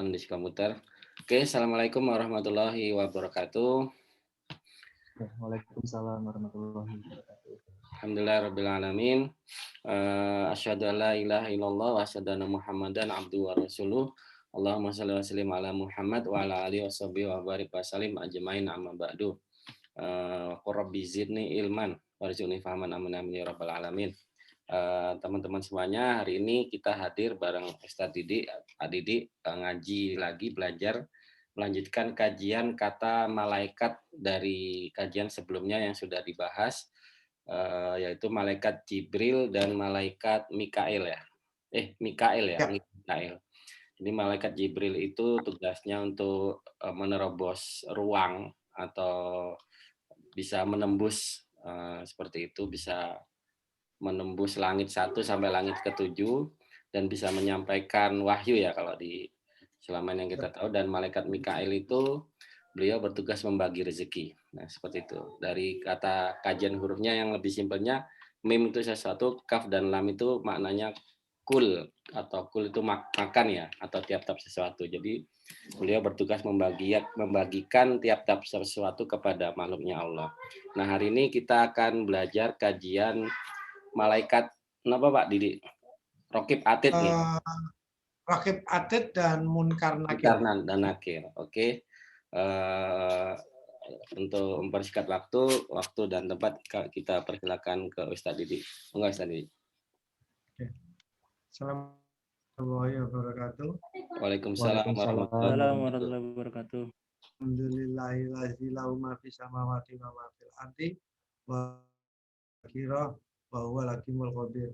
on this komputer. Oke, assalamualaikum warahmatullahi wabarakatuh. Waalaikumsalam warahmatullahi wabarakatuh. Alhamdulillah rabbil alamin. Asyhadu an la ilaha illallah wa asyhadu anna Muhammadan abduhu wa rasuluh. Allahumma shalli wa sallim ala Muhammad wa ala alihi washabihi wa barik wa sallim ajmain amma ba'du. Rabbi zidni ilman warzuqni fahman amin amin ya rabbal alamin. Teman-teman semuanya, hari ini kita hadir bareng Ustadz Didi, ngaji lagi, belajar, melanjutkan kajian kata malaikat dari kajian sebelumnya yang sudah dibahas, yaitu malaikat Jibril dan malaikat Mikail ya. Mikail ya. Mikail. Jadi malaikat Jibril itu tugasnya untuk menerobos ruang atau bisa menembus seperti itu, bisa menembus langit 1 sampai langit ke-7 dan bisa menyampaikan wahyu ya kalau di selama yang kita tahu. Dan malaikat Mikail itu beliau bertugas membagi rezeki. Nah, seperti itu. Dari kata kajian hurufnya yang lebih simpelnya, mim itu sesuatu, kaf dan lam itu maknanya kul, atau kul itu makan ya, atau tiap-tiap sesuatu. Jadi beliau bertugas membagikan tiap-tiap sesuatu kepada makhluknya Allah. Nah, hari ini kita akan belajar kajian malaikat apa Pak Didi? Raqib Atid nih. Raqib Atid dan Munkar Nakir. Munkar dan Nakir. Oke. Untuk mempersingkat waktu dan tempat kita persilakan ke Ustadz Didi. Enggak Ustadz Didi. Assalamualaikum wabarakatuh. Waalaikumsalam warahmatullahi wabarakatuh. Alhamdulillahillazi lahu ma fis samawati wa ma fil ardi wa akhirah wa huwa lakimul qadir.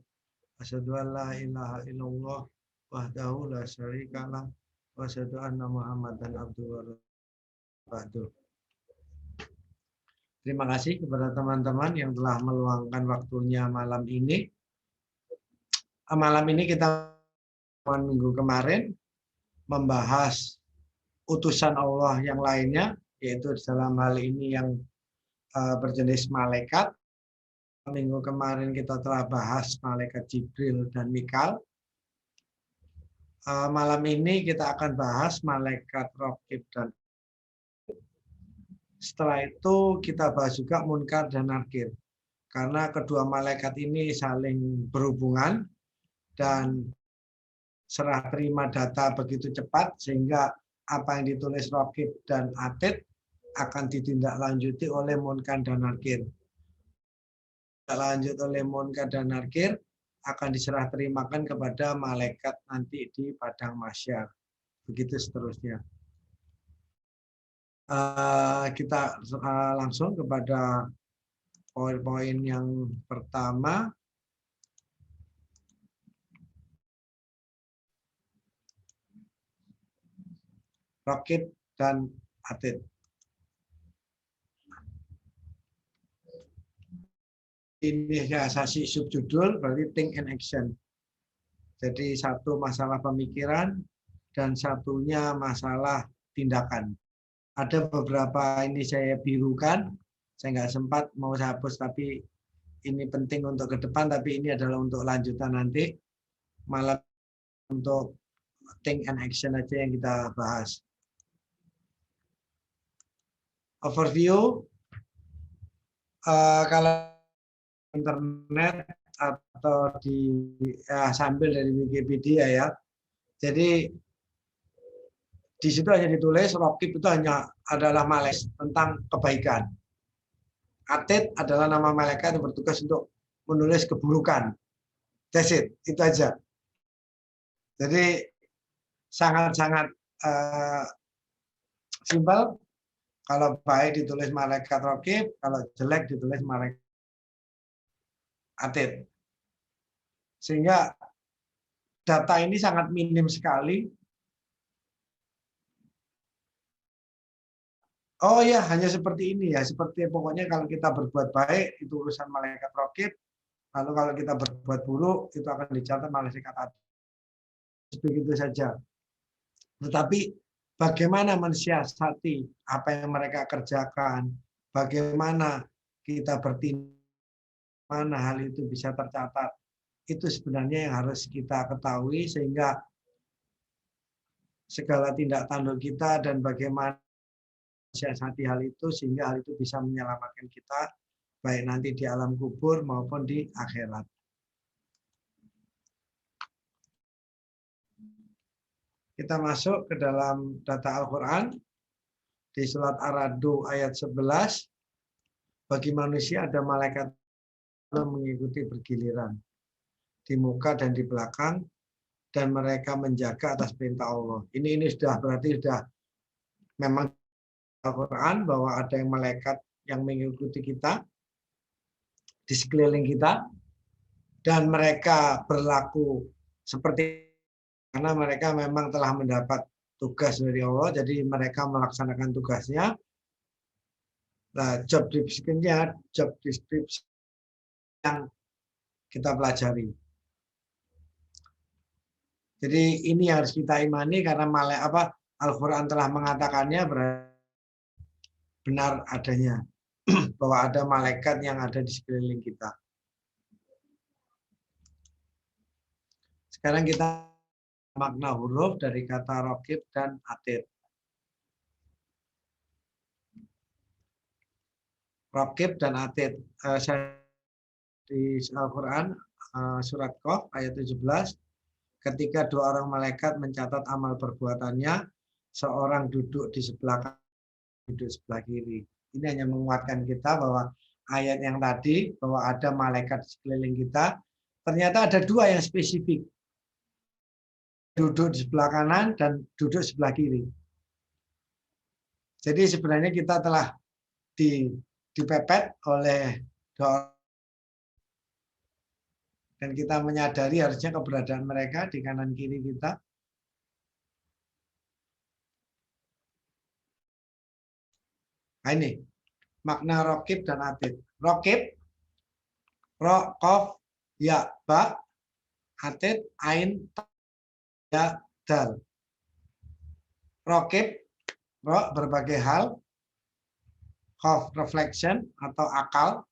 Asyhadu an la ilaha illallah wahdahu la syarikalah wa asyhadu anna Muhammadan abduhu wa rasuluh. Terima kasih kepada teman-teman yang telah meluangkan waktunya malam ini. Malam ini kita minggu kemarin membahas utusan Allah yang lainnya, yaitu dalam hal ini yang berjenis malaikat. Minggu kemarin kita telah bahas malaikat Jibril dan Mikail. Malam ini kita akan bahas malaikat Raqib dan setelah itu kita bahas juga Munkar dan Nakir. Karena kedua malaikat ini saling berhubungan dan serah terima data begitu cepat sehingga apa yang ditulis Raqib dan Atid akan ditindaklanjuti oleh Munkar dan Nakir. Lanjut oleh Munkar dan Nakir akan diserah terimakan kepada malaikat nanti di padang mahsyar. Begitu seterusnya. Kita langsung kepada poin-poin yang pertama. Raqib dan Atid. Ini asasi subjudul berarti think and action. Jadi satu masalah pemikiran dan satunya masalah tindakan. Ada beberapa ini saya birukan, saya nggak sempat mau saya hapus, tapi ini penting untuk ke depan, tapi ini adalah untuk lanjutan nanti. Malah untuk think and action aja yang kita bahas. Overview, kalau internet atau sambil dari Wikipedia ya. Jadi di situ hanya ditulis Raqib itu hanya adalah malaikat tentang kebaikan. Atid adalah nama malaikat yang bertugas untuk menulis keburukan. That's it, itu aja. Jadi sangat-sangat simpel. Kalau baik ditulis malaikat Raqib, kalau jelek ditulis malaikat Atid. Sehingga data ini sangat minim sekali. Oh ya, hanya seperti ini ya. Seperti pokoknya kalau kita berbuat baik, itu urusan malaikat Raqib. Lalu kalau kita berbuat buruk, itu akan dicatat malaikat Atid. Begitu saja. Tetapi bagaimana mensiasati apa yang mereka kerjakan, bagaimana kita bertindak, mana hal itu bisa tercatat, itu sebenarnya yang harus kita ketahui sehingga segala tindak tanduk kita dan bagaimana siasati hal itu sehingga hal itu bisa menyelamatkan kita baik nanti di alam kubur maupun di akhirat. Kita masuk ke dalam data Al-Quran di surat Ar-Ra'd ayat 11. Bagi manusia ada malaikat yang mengikuti bergiliran di muka dan di belakang dan mereka menjaga atas perintah Allah. Ini sudah berarti sudah memang Al-Quran bahwa ada yang malaikat yang mengikuti kita di sekeliling kita dan mereka berlaku seperti karena mereka memang telah mendapat tugas dari Allah, jadi mereka melaksanakan tugasnya. Nah, job description yang kita pelajari. Jadi ini harus kita imani karena Al-Quran telah mengatakannya benar adanya bahwa ada malaikat yang ada di sekeliling kita. Sekarang kita makna huruf dari kata raqib dan atid. Raqib dan atid. Di Al-Quran surat Qaf ayat 17, ketika dua orang malaikat mencatat amal perbuatannya, seorang duduk di sebelah kanan, duduk sebelah kiri. Ini hanya menguatkan kita bahwa ayat yang tadi bahwa ada malaikat di sekeliling kita, ternyata ada dua yang spesifik. Duduk di sebelah kanan dan duduk sebelah kiri. Jadi sebenarnya kita telah dipepet oleh dua, dan kita menyadari harusnya keberadaan mereka di kanan kiri kita. Nah ini makna raqib dan atid. Raqib, ro, qaf, ya, ba, atid, ain, ya, dal. Raqib, ro, berbagai hal, qaf, reflection atau akal,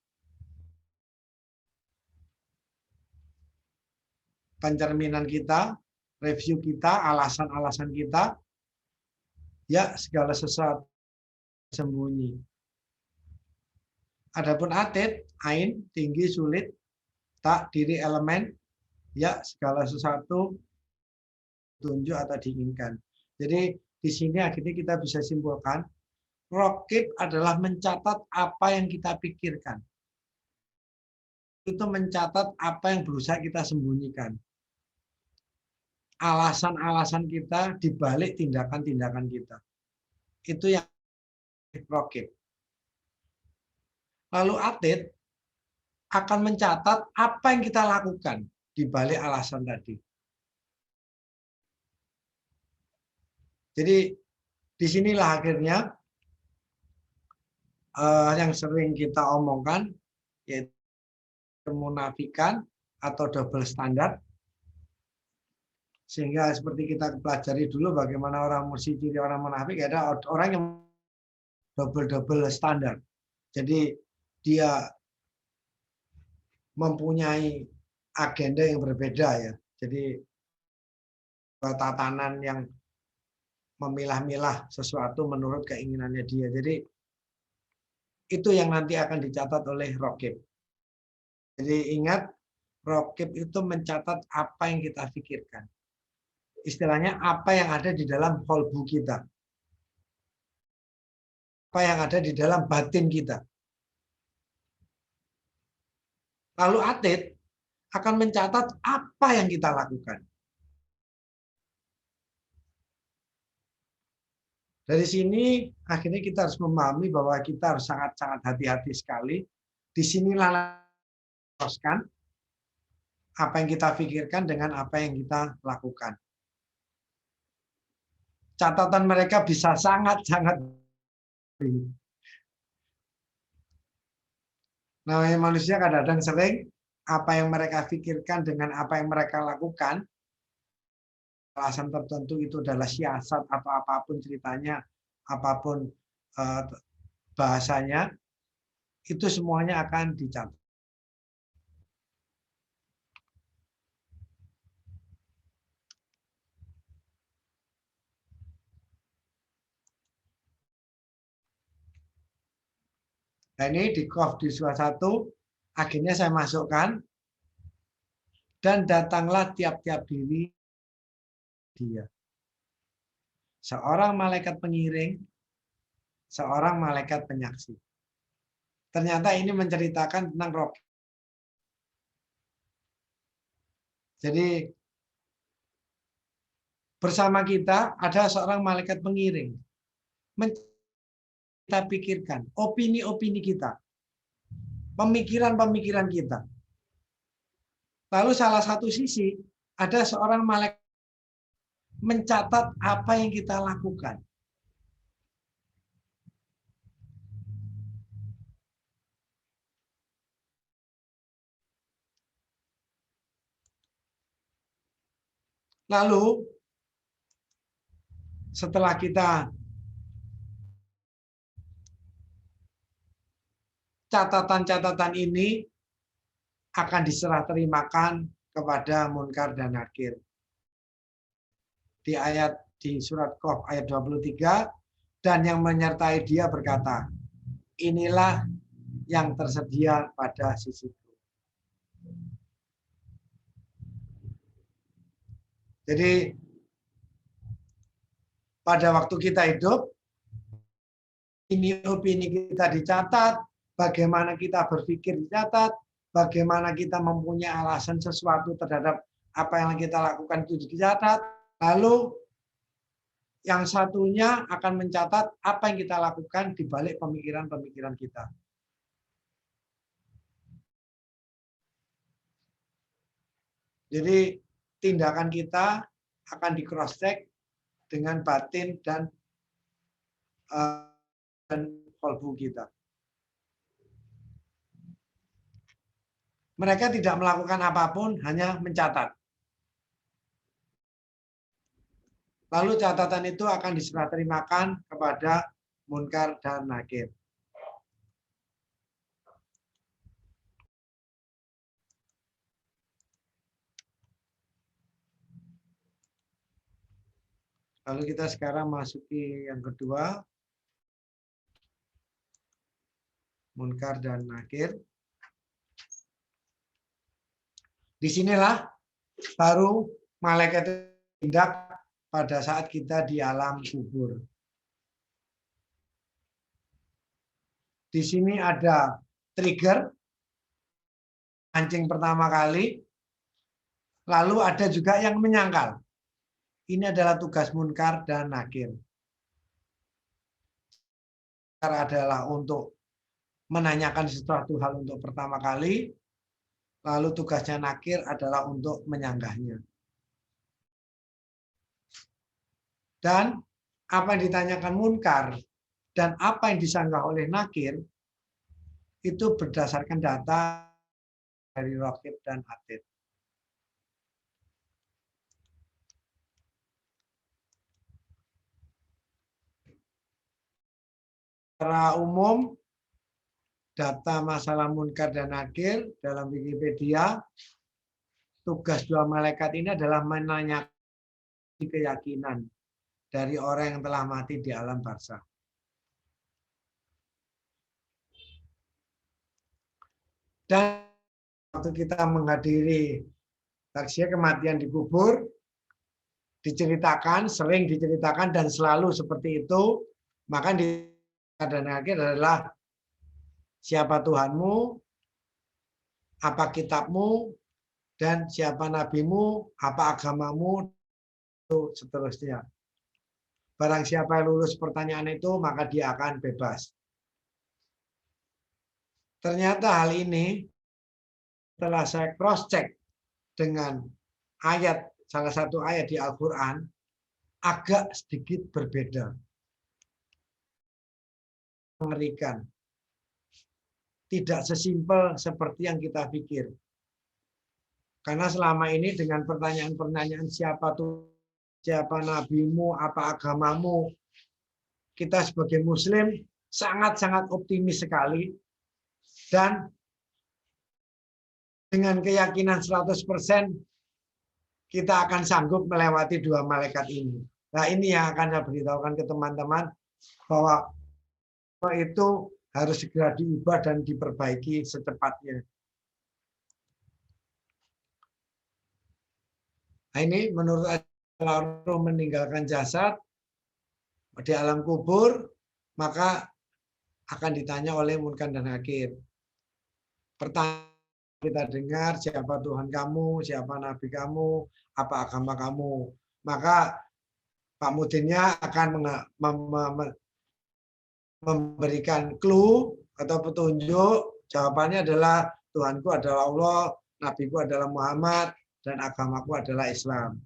pencerminan kita, review kita, alasan-alasan kita, ya segala sesuatu sembunyi. Adapun atid, ain, tinggi, sulit, tak, diri, elemen, ya segala sesuatu tunjuk atau diinginkan. Jadi di sini akhirnya kita bisa simpulkan, raqib adalah mencatat apa yang kita pikirkan. Itu mencatat apa yang berusaha kita sembunyikan. Alasan-alasan kita di balik tindakan-tindakan kita. Itu yang raqib. Lalu atid akan mencatat apa yang kita lakukan di balik alasan tadi. Jadi disinilah akhirnya yang sering kita omongkan yaitu kemunafikan atau double standard. Sehingga seperti kita pelajari dulu bagaimana orang ciri orang munafik, ada orang yang double standar. Jadi dia mempunyai agenda yang berbeda ya. Jadi tatanan yang memilah-milah sesuatu menurut keinginannya dia. Jadi itu yang nanti akan dicatat oleh raqib. Jadi ingat, raqib itu mencatat apa yang kita pikirkan. Istilahnya apa yang ada di dalam qalbu kita. Apa yang ada di dalam batin kita. Lalu atid akan mencatat apa yang kita lakukan. Dari sini akhirnya kita harus memahami bahwa kita harus sangat-sangat hati-hati sekali. Disinilah haruskan apa yang kita pikirkan dengan apa yang kita lakukan. Catatan mereka bisa sangat-sangat. Namanya manusia kadang-kadang sering apa yang mereka pikirkan dengan apa yang mereka lakukan. Alasan tertentu itu adalah siasat atau apapun ceritanya, apapun bahasanya, itu semuanya akan dicatat. Nah ini di Qaf di surah 1, akhirnya saya masukkan, dan datanglah tiap-tiap diri dia. Seorang malaikat pengiring, seorang malaikat penyaksi. Ternyata ini menceritakan tentang roh. Jadi bersama kita ada seorang malaikat pengiring. Kita pikirkan opini-opini kita, pemikiran-pemikiran kita. Lalu salah satu sisi ada seorang malaikat mencatat apa yang kita lakukan. Lalu setelah kita catatan-catatan ini akan diserah terimakan kepada Munkar dan Nakir. Di surat Qaf ayat 23, dan yang menyertai dia berkata, inilah yang tersedia pada sisiku. Jadi pada waktu kita hidup, ini opini kita dicatat, bagaimana kita berpikir dicatat, bagaimana kita mempunyai alasan sesuatu terhadap apa yang kita lakukan itu dicatat, lalu yang satunya akan mencatat apa yang kita lakukan di balik pemikiran-pemikiran kita. Jadi tindakan kita akan di cross check dengan batin dan qalbu kita. Mereka tidak melakukan apapun, hanya mencatat. Lalu catatan itu akan diserah terimakan kepada Munkar dan Nakir. Lalu kita sekarang masuki yang kedua, Munkar dan Nakir. Disinilah baru malaikat tindak pada saat kita di alam kubur. Di sini ada trigger, mancing pertama kali, lalu ada juga yang menyangkal. Ini adalah tugas Munkar dan Nakir. Adalah untuk menanyakan sesuatu hal untuk pertama kali, lalu tugasnya Nakir adalah untuk menyanggahnya. Dan apa yang ditanyakan Munkar dan apa yang disanggah oleh Nakir itu berdasarkan data dari Raqib dan Atid. Secara umum, data masalah Munkar dan Nakir dalam Wikipedia, tugas dua malaikat ini adalah menanyakan keyakinan dari orang yang telah mati di alam barzakh. Dan waktu kita menghadiri taksya kematian di kubur, diceritakan, sering diceritakan dan selalu seperti itu, maka di dan Nakir adalah siapa Tuhanmu, apa kitabmu, dan siapa nabimu, apa agamamu, itu seterusnya. Barang siapa yang lulus pertanyaan itu, maka dia akan bebas. Ternyata hal ini, setelah saya cross-check dengan ayat, salah satu ayat di Al-Quran, agak sedikit berbeda. Mengerikan. Tidak sesimpel seperti yang kita pikir. Karena selama ini dengan pertanyaan-pertanyaan siapa tuh, siapa nabimu, apa agamamu, kita sebagai muslim sangat-sangat optimis sekali dan dengan keyakinan 100% kita akan sanggup melewati dua malaikat ini. Nah, ini yang akan saya beritahukan ke teman-teman bahwa itu harus segera diubah dan diperbaiki secepatnya. Nah, ini menurut kalau meninggalkan jasad di alam kubur, maka akan ditanya oleh Munkar dan Nakir. Pertanyaan kita dengar, siapa Tuhan kamu, siapa Nabi kamu, apa agama kamu. Maka Pak Mudinnya akan memberikan clue atau petunjuk. Jawabannya adalah Tuhanku adalah Allah, Nabiku adalah Muhammad, dan agamaku adalah Islam.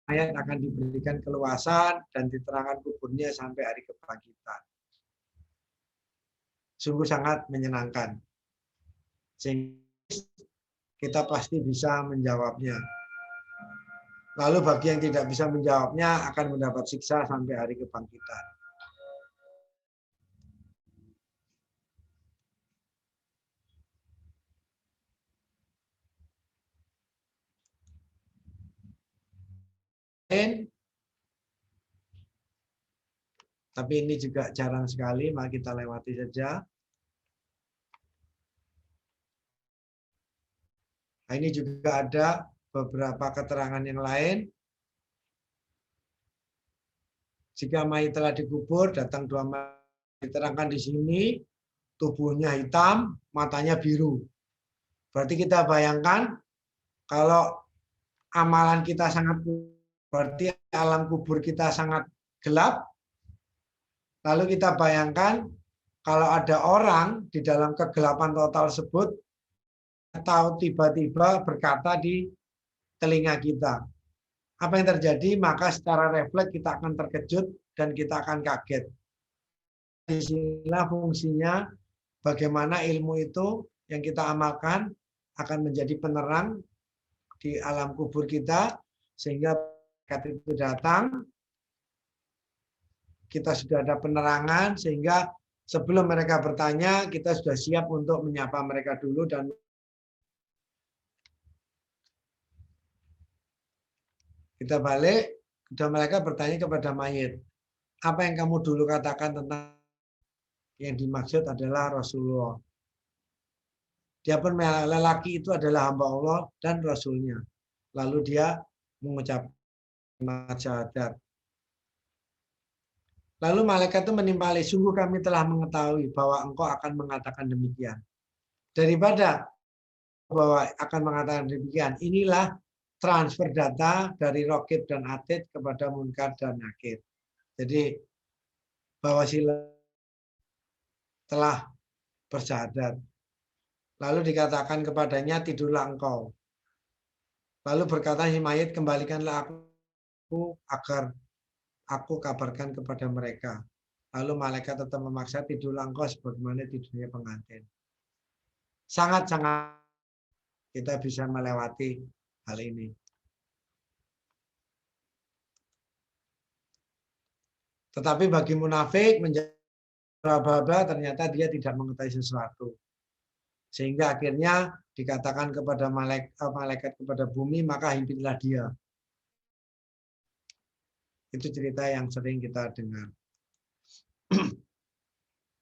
Ayat akan diberikan keluasan dan diterangkan kuburnya sampai hari kebangkitan. Sungguh sangat menyenangkan. Sehingga kita pasti bisa menjawabnya. Lalu bagi yang tidak bisa menjawabnya akan mendapat siksa sampai hari kebangkitan. Tapi ini juga jarang sekali, mari kita lewati saja. Nah, ini juga ada beberapa keterangan yang lain. Jika mayat telah dikubur, datang dua mayat, diterangkan di sini, tubuhnya hitam, matanya biru. Berarti kita bayangkan, kalau amalan kita sangat, berarti alam kubur kita sangat gelap. Lalu kita bayangkan, kalau ada orang di dalam kegelapan total tersebut, atau tiba-tiba berkata di telinga kita. Apa yang terjadi? Maka secara refleks kita akan terkejut dan kita akan kaget. Disinilah fungsinya bagaimana ilmu itu yang kita amalkan akan menjadi penerang di alam kubur kita, sehingga ketika itu datang, kita sudah ada penerangan, sehingga sebelum mereka bertanya, kita sudah siap untuk menyapa mereka dulu. Dan kita balik, dan mereka bertanya kepada mayit, apa yang kamu dulu katakan tentang yang dimaksud adalah Rasulullah. Dia pun lelaki itu adalah hamba Allah dan Rasulnya. Lalu dia mengucap kalimat syahadat. Lalu malaikat itu menimpali, sungguh kami telah mengetahui bahwa engkau akan mengatakan demikian. Daripada bahwa akan mengatakan demikian, inilah transfer data dari Raqib dan Atid kepada Munkar dan Nakir. Jadi bahwa sila telah bersyahadat. Lalu dikatakan kepadanya, tidurlah engkau. Lalu berkata si mayit, kembalikanlah aku agar aku kabarkan kepada mereka. Lalu malaikat tetap memaksa, tidurlah engkau sebagaimana tidurnya pengantin. Sangat-sangat kita bisa melewati hal ini. Tetapi bagi munafik menjadi ternyata dia tidak mengetahui sesuatu. Sehingga akhirnya dikatakan kepada malaikat kepada bumi, maka himpitlah dia. Itu cerita yang sering kita dengar.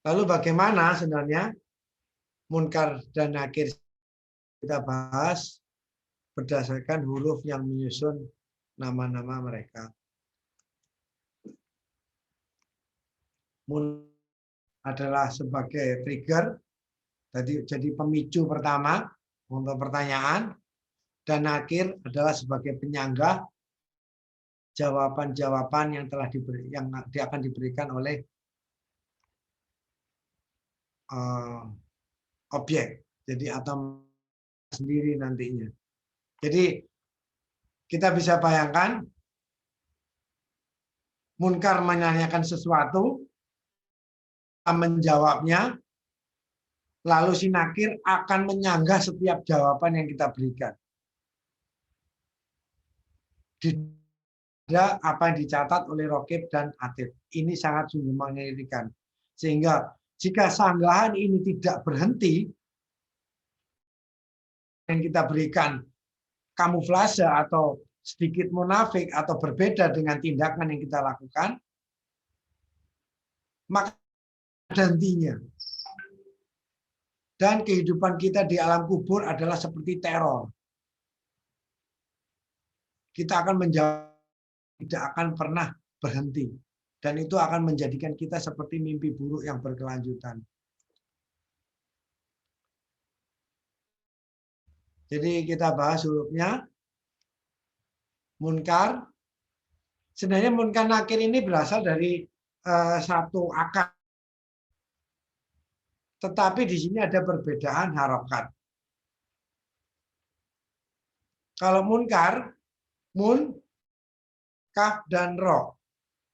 Lalu bagaimana sebenarnya Munkar dan Nakir kita bahas berdasarkan huruf yang menyusun nama-nama mereka. Munkar adalah sebagai trigger, jadi pemicu pertama untuk pertanyaan, dan Nakir adalah sebagai penyanggah jawaban-jawaban yang telah yang akan diberikan oleh objek. Jadi atau sendiri nantinya. Jadi kita bisa bayangkan Munkar menanyakan sesuatu, menjawabnya, lalu si Nakir akan menyanggah setiap jawaban yang kita berikan. Ada apa yang dicatat oleh Raqib dan Atid. Ini sangat sungguh mengerikan. Sehingga jika sanggahan ini tidak berhenti, yang kita berikan kamuflase atau sedikit munafik atau berbeda dengan tindakan yang kita lakukan, maka gantinya. Dan kehidupan kita di alam kubur adalah seperti teror. Kita akan menjawab, tidak akan pernah berhenti. Dan itu akan menjadikan kita seperti mimpi buruk yang berkelanjutan. Jadi kita bahas hurufnya. Munkar. Sebenarnya munkar nakir ini berasal dari satu akar. Tetapi di sini ada perbedaan harokat. Kalau munkar, mun, kaf, dan ro.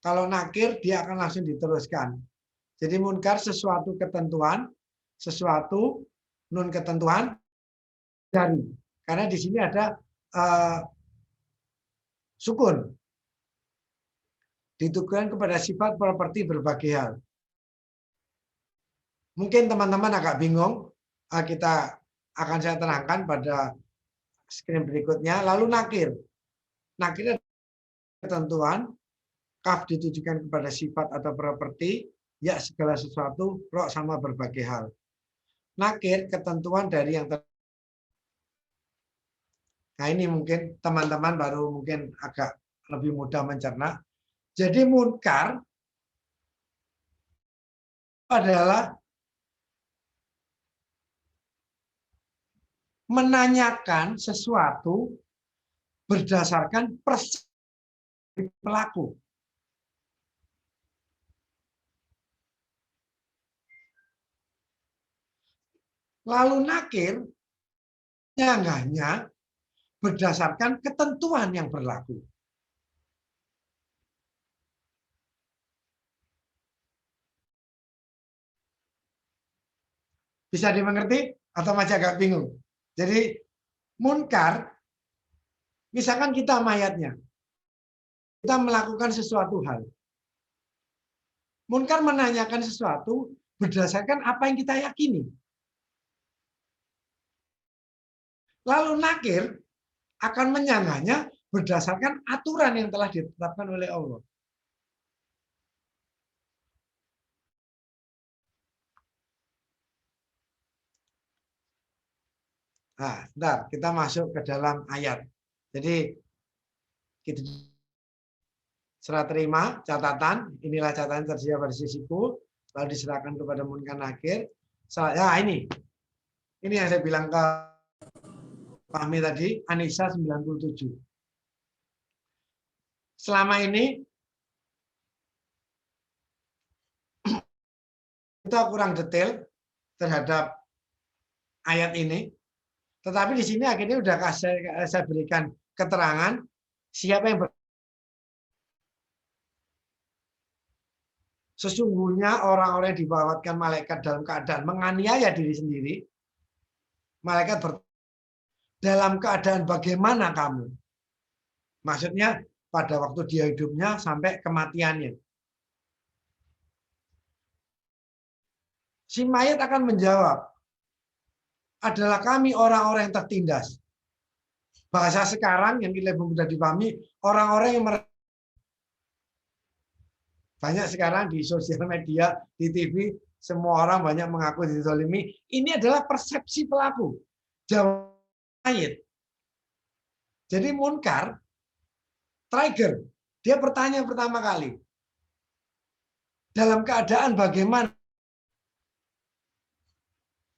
Kalau nakir, dia akan langsung diteruskan. Jadi munkar sesuatu ketentuan, sesuatu nun ketentuan, dari. Karena di sini ada sukun. Ditujukan kepada sifat properti berbagai hal. Mungkin teman-teman agak bingung, saya terangkan pada screen berikutnya. Lalu nakir. Nakir adalah ketentuan, kaf ditujukan kepada sifat atau properti, ya segala sesuatu, ro sama berbagai hal. Nakir ketentuan dari yang Nah ini mungkin teman-teman baru mungkin agak lebih mudah mencerna. Jadi munkar adalah menanyakan sesuatu berdasarkan persepsi pelaku. Lalu nakir nyanggahnya berdasarkan ketentuan yang berlaku. Bisa dimengerti atau masih agak bingung? Jadi munkar, misalkan kita mayatnya, kita melakukan sesuatu hal. Munkar menanyakan sesuatu berdasarkan apa yang kita yakini. Lalu nakir akan menyanggahnya berdasarkan aturan yang telah ditetapkan oleh Allah. Nah, bentar, kita masuk ke dalam ayat. Jadi, kita serah terima catatan, inilah catatan tersedia pada sisiku, lalu diserahkan kepada munkar nakir. Ya ini yang saya bilang ke Fahmi tadi, Anissa 97. Selama ini kita kurang detail terhadap ayat ini, tetapi di sini akhirnya sudah saya berikan keterangan siapa yang sesungguhnya orang-orang yang dibawakan malaikat dalam keadaan menganiaya diri sendiri. Malaikat dalam keadaan bagaimana kamu? Maksudnya pada waktu dia hidupnya sampai kematiannya. Si mayat akan menjawab, adalah kami orang-orang yang tertindas. Bahasa sekarang yang lebih mudah dipahami, orang-orang yang banyak sekarang di sosial media, di TV, semua orang banyak mengaku dizalimi. Ini adalah persepsi pelaku. Jawab mayat. Jadi munkar, trigger. Dia bertanya pertama kali. Dalam keadaan bagaimana?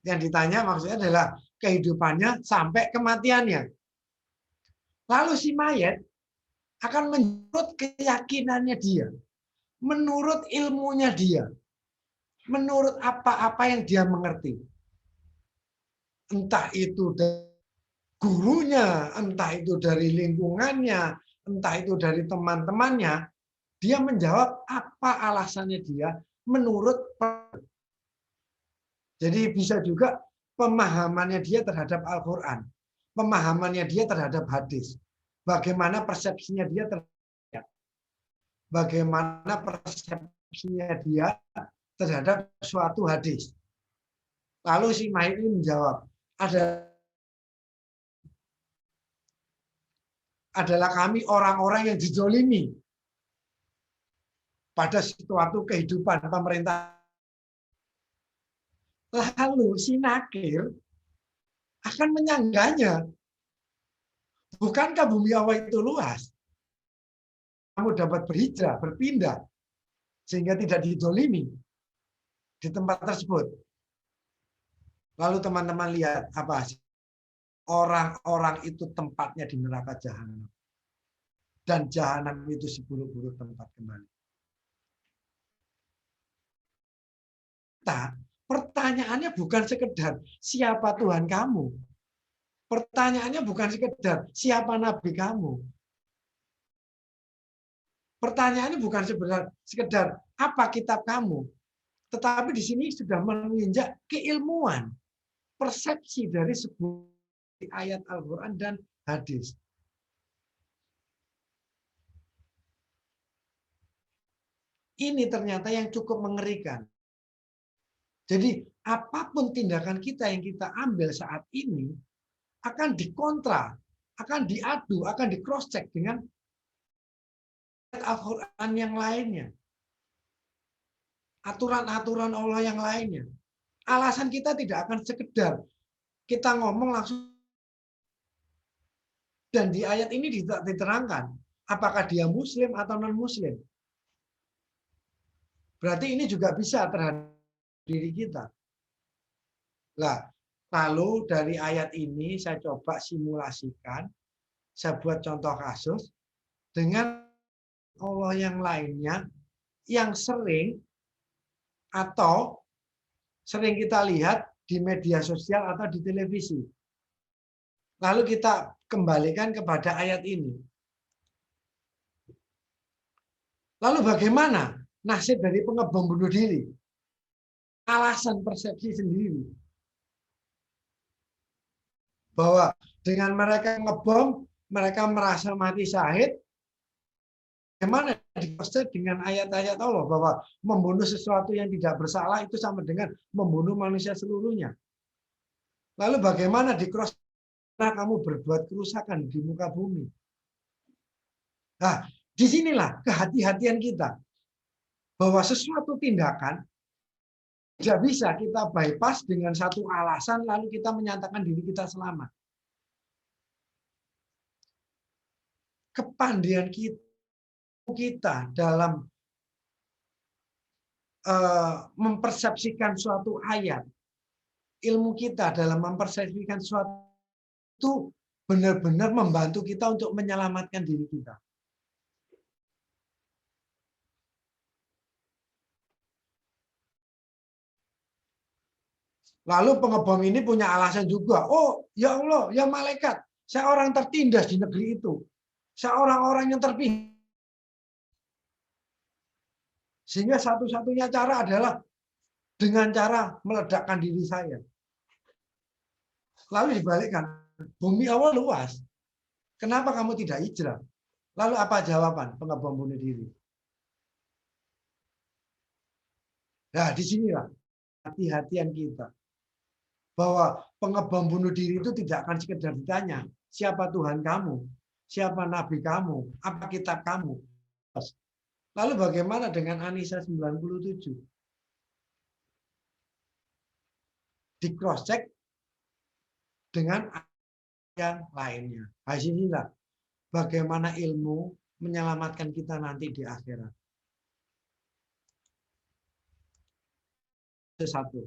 Yang ditanya maksudnya adalah kehidupannya sampai kematiannya. Lalu si mayat akan menurut keyakinannya dia. Menurut ilmunya dia, menurut apa-apa yang dia mengerti. Entah itu dari gurunya, entah itu dari lingkungannya, entah itu dari teman-temannya, dia menjawab apa alasannya dia menurut. Jadi bisa juga pemahamannya dia terhadap Al-Quran, pemahamannya dia terhadap hadis, bagaimana persepsinya dia terhadap bagaimana persepsinya dia terhadap suatu hadis. Lalu si mayat ini menjawab, adalah kami orang-orang yang dizolimi pada suatu kehidupan pemerintah. Lalu si nakir akan menyangganya. Bukankah bumi Allah itu luas? Kamu dapat berhijrah, berpindah, sehingga tidak didolimi di tempat tersebut. Lalu teman-teman lihat apa sih? Orang-orang itu tempatnya di neraka jahanam. Dan jahanam itu seburuk-buruk tempat kembali. Pertanyaannya bukan sekedar siapa Tuhan kamu. Pertanyaannya bukan sekedar siapa Nabi kamu. Pertanyaannya bukan sekedar apa kitab kamu. Tetapi di sini sudah menginjak keilmuan, persepsi dari sebuah ayat Al-Quran dan hadis. Ini ternyata yang cukup mengerikan. Jadi apapun tindakan kita yang kita ambil saat ini akan dikontra, akan diadu, akan di cross check dengan Al-Quran yang lainnya. Aturan-aturan Allah yang lainnya. Alasan kita tidak akan sekedar kita ngomong langsung. Dan di ayat ini diterangkan apakah dia muslim atau non-muslim. Berarti ini juga bisa terhadap diri kita. Nah, lalu dari ayat ini saya coba simulasikan, saya buat contoh kasus dengan Allah yang lainnya yang sering atau sering kita lihat di media sosial atau di televisi. Lalu kita kembalikan kepada ayat ini. Lalu bagaimana nasib dari pengebom bunuh diri? Alasan persepsi sendiri. Bahwa dengan mereka ngebom, mereka merasa mati syahid. Bagaimana dikonsep dengan ayat-ayat Allah bahwa membunuh sesuatu yang tidak bersalah itu sama dengan membunuh manusia seluruhnya. Lalu bagaimana di-cross kamu berbuat kerusakan di muka bumi? Nah, disinilah kehati-hatian kita. Bahwa sesuatu tindakan tidak bisa kita bypass dengan satu alasan lalu kita menyatakan diri kita selamat. Kepandaian kita dalam mempersepsikan suatu ayat, ilmu kita dalam mempersepsikan suatu itu benar-benar membantu kita untuk menyelamatkan diri kita. Lalu pengebom ini punya alasan juga. Oh, ya Allah, ya malaikat, saya orang tertindas di negeri itu. Saya orang-orang yang terpilih. Sehingga satu-satunya cara adalah dengan cara meledakkan diri saya. Lalu dibalikkan, bumi Allah luas. Kenapa kamu tidak hijrah? Lalu apa jawaban pengebom bunuh diri? Nah, disinilah hati-hatian kita. Bahwa pengebom bunuh diri itu tidak akan sekedar ditanya, siapa Tuhan kamu? Siapa Nabi kamu? Apa kitab kamu? Lalu bagaimana dengan Anisa 97? Di cross check dengan yang lainnya. Nah, sinilah bagaimana ilmu menyelamatkan kita nanti di akhirat. Satu.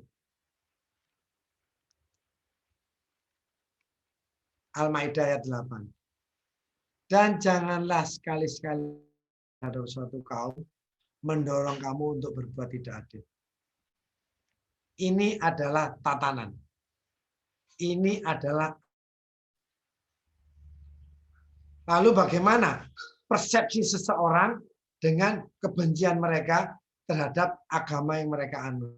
Al-Maidah ayat 8. Dan janganlah sekali-sekali ada suatu kaum mendorong kamu untuk berbuat tidak adil. Ini adalah tatanan. Ini adalah. Lalu bagaimana persepsi seseorang dengan kebencian mereka terhadap agama yang mereka anut.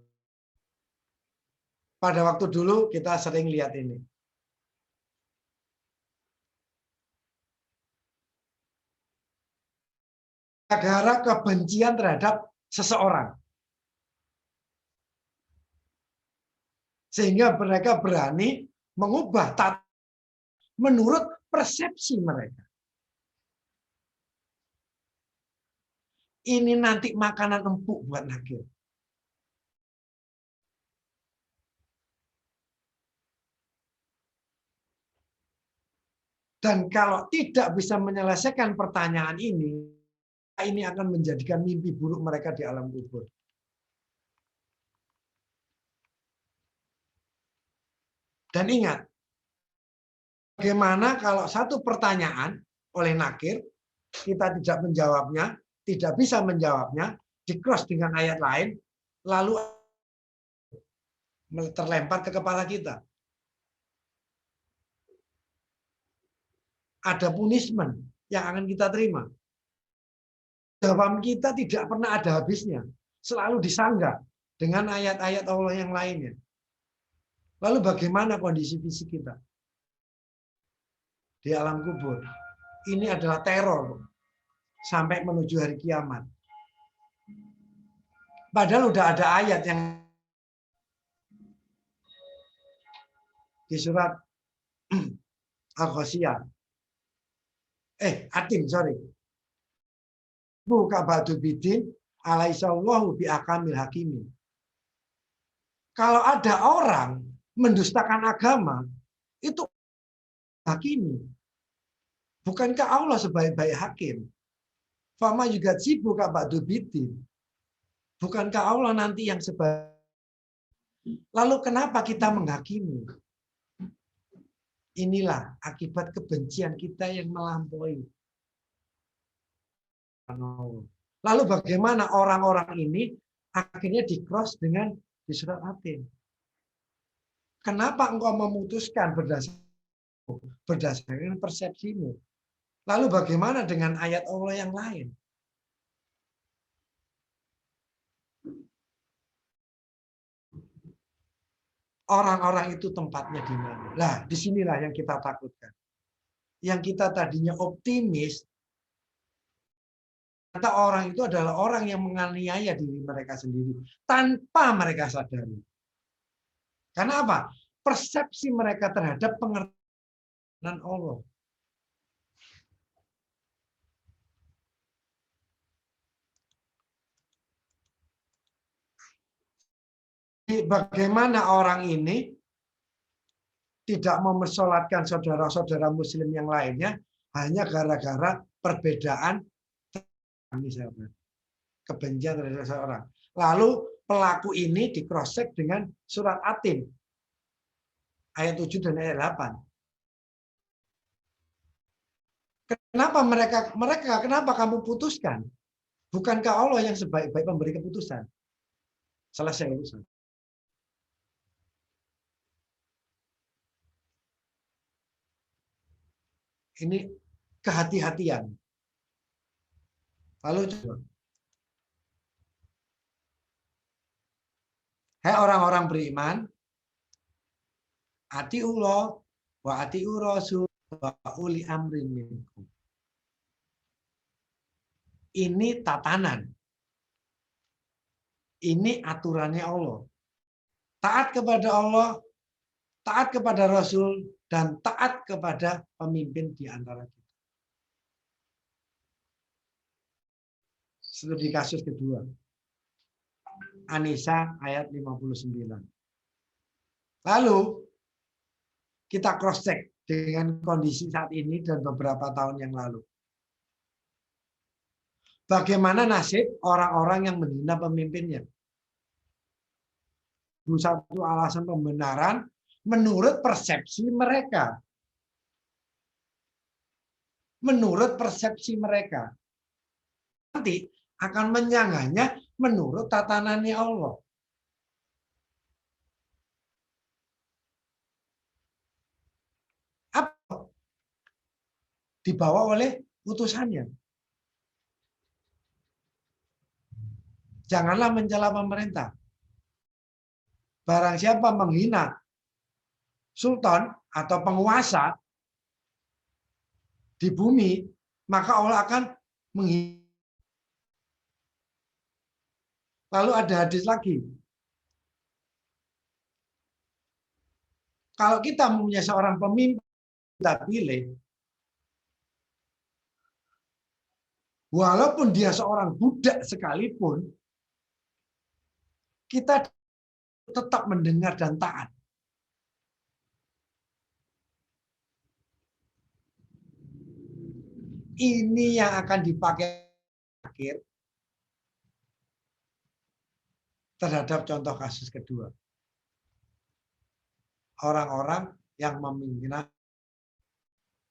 Pada waktu dulu kita sering lihat ini. Gara-gara kebencian terhadap seseorang. Sehingga mereka berani mengubah menurut persepsi mereka. Ini nanti makanan empuk buat nakir. Dan kalau tidak bisa menyelesaikan pertanyaan ini akan menjadikan mimpi buruk mereka di alam kubur. Dan ingat, bagaimana kalau satu pertanyaan oleh nakir, kita tidak menjawabnya, tidak bisa menjawabnya, di-cross dengan ayat lain, lalu terlempar ke kepala kita. Ada punishment yang akan kita terima. Jawaban kita tidak pernah ada habisnya. Selalu disanggah dengan ayat-ayat Allah yang lainnya. Lalu bagaimana kondisi fisik kita di alam kubur? Ini adalah teror sampai menuju hari kiamat. Padahal udah ada ayat yang di surat Al-Ghasyiyah. Atim, sorry. Buka batu bidin alaihissallahu biakamil hakimin. Kalau ada orang mendustakan agama, itu hakimi. Bukankah Allah sebaik-baik hakim? Fama juga buka batu bidin. Bukankah Allah nanti yang sebaik? Lalu kenapa kita menghakimi? Inilah akibat kebencian kita yang melampaui. Lalu bagaimana orang-orang ini akhirnya di-cross dengan di surat Atin? Kenapa engkau memutuskan berdasarkan persepsimu? Lalu bagaimana dengan ayat Allah yang lain? Orang-orang itu tempatnya di mana? Nah, disinilah yang kita takutkan. Yang kita tadinya optimis, ternyata orang itu adalah orang yang menganiaya diri mereka sendiri tanpa mereka sadari. Karena apa? Persepsi mereka terhadap pengertian Allah. Bagaimana orang ini tidak mempersolatkan saudara-saudara muslim yang lainnya hanya gara-gara perbedaan misalnya kebencian terhadap seseorang. Lalu pelaku ini di-cross-check dengan surat Atin ayat 7 dan ayat 8. Kenapa kamu putuskan? Bukankah Allah yang sebaik-baik memberi keputusan? Selesai urusan. Ini kehati-hatian. Lalu coba. Hai orang-orang beriman, atiullah wa atiu rasul wa uli amrin minkum. Ini tatanan. Ini aturannya Allah. Taat kepada Allah, taat kepada Rasul, dan taat kepada pemimpin di antara kita. Seperti kasus kedua. An-Nisa ayat 59. Lalu kita cross-check dengan kondisi saat ini dan beberapa tahun yang lalu. Bagaimana nasib orang-orang yang menghina pemimpinnya? Satu alasan pembenaran menurut persepsi mereka. Menurut persepsi mereka. Nanti akan menyanggahnya menurut tatanannya Allah. Apa? Dibawa oleh utusannya. Janganlah mencela pemerintah. Barang siapa menghina sultan atau penguasa di bumi, maka Allah akan menghina. Lalu ada hadis lagi. Kalau kita mempunyai seorang pemimpin kita pilih, walaupun dia seorang budak sekalipun, kita tetap mendengar dan taat. Ini yang akan dipakai akhir terhadap contoh kasus kedua. Orang-orang yang menghina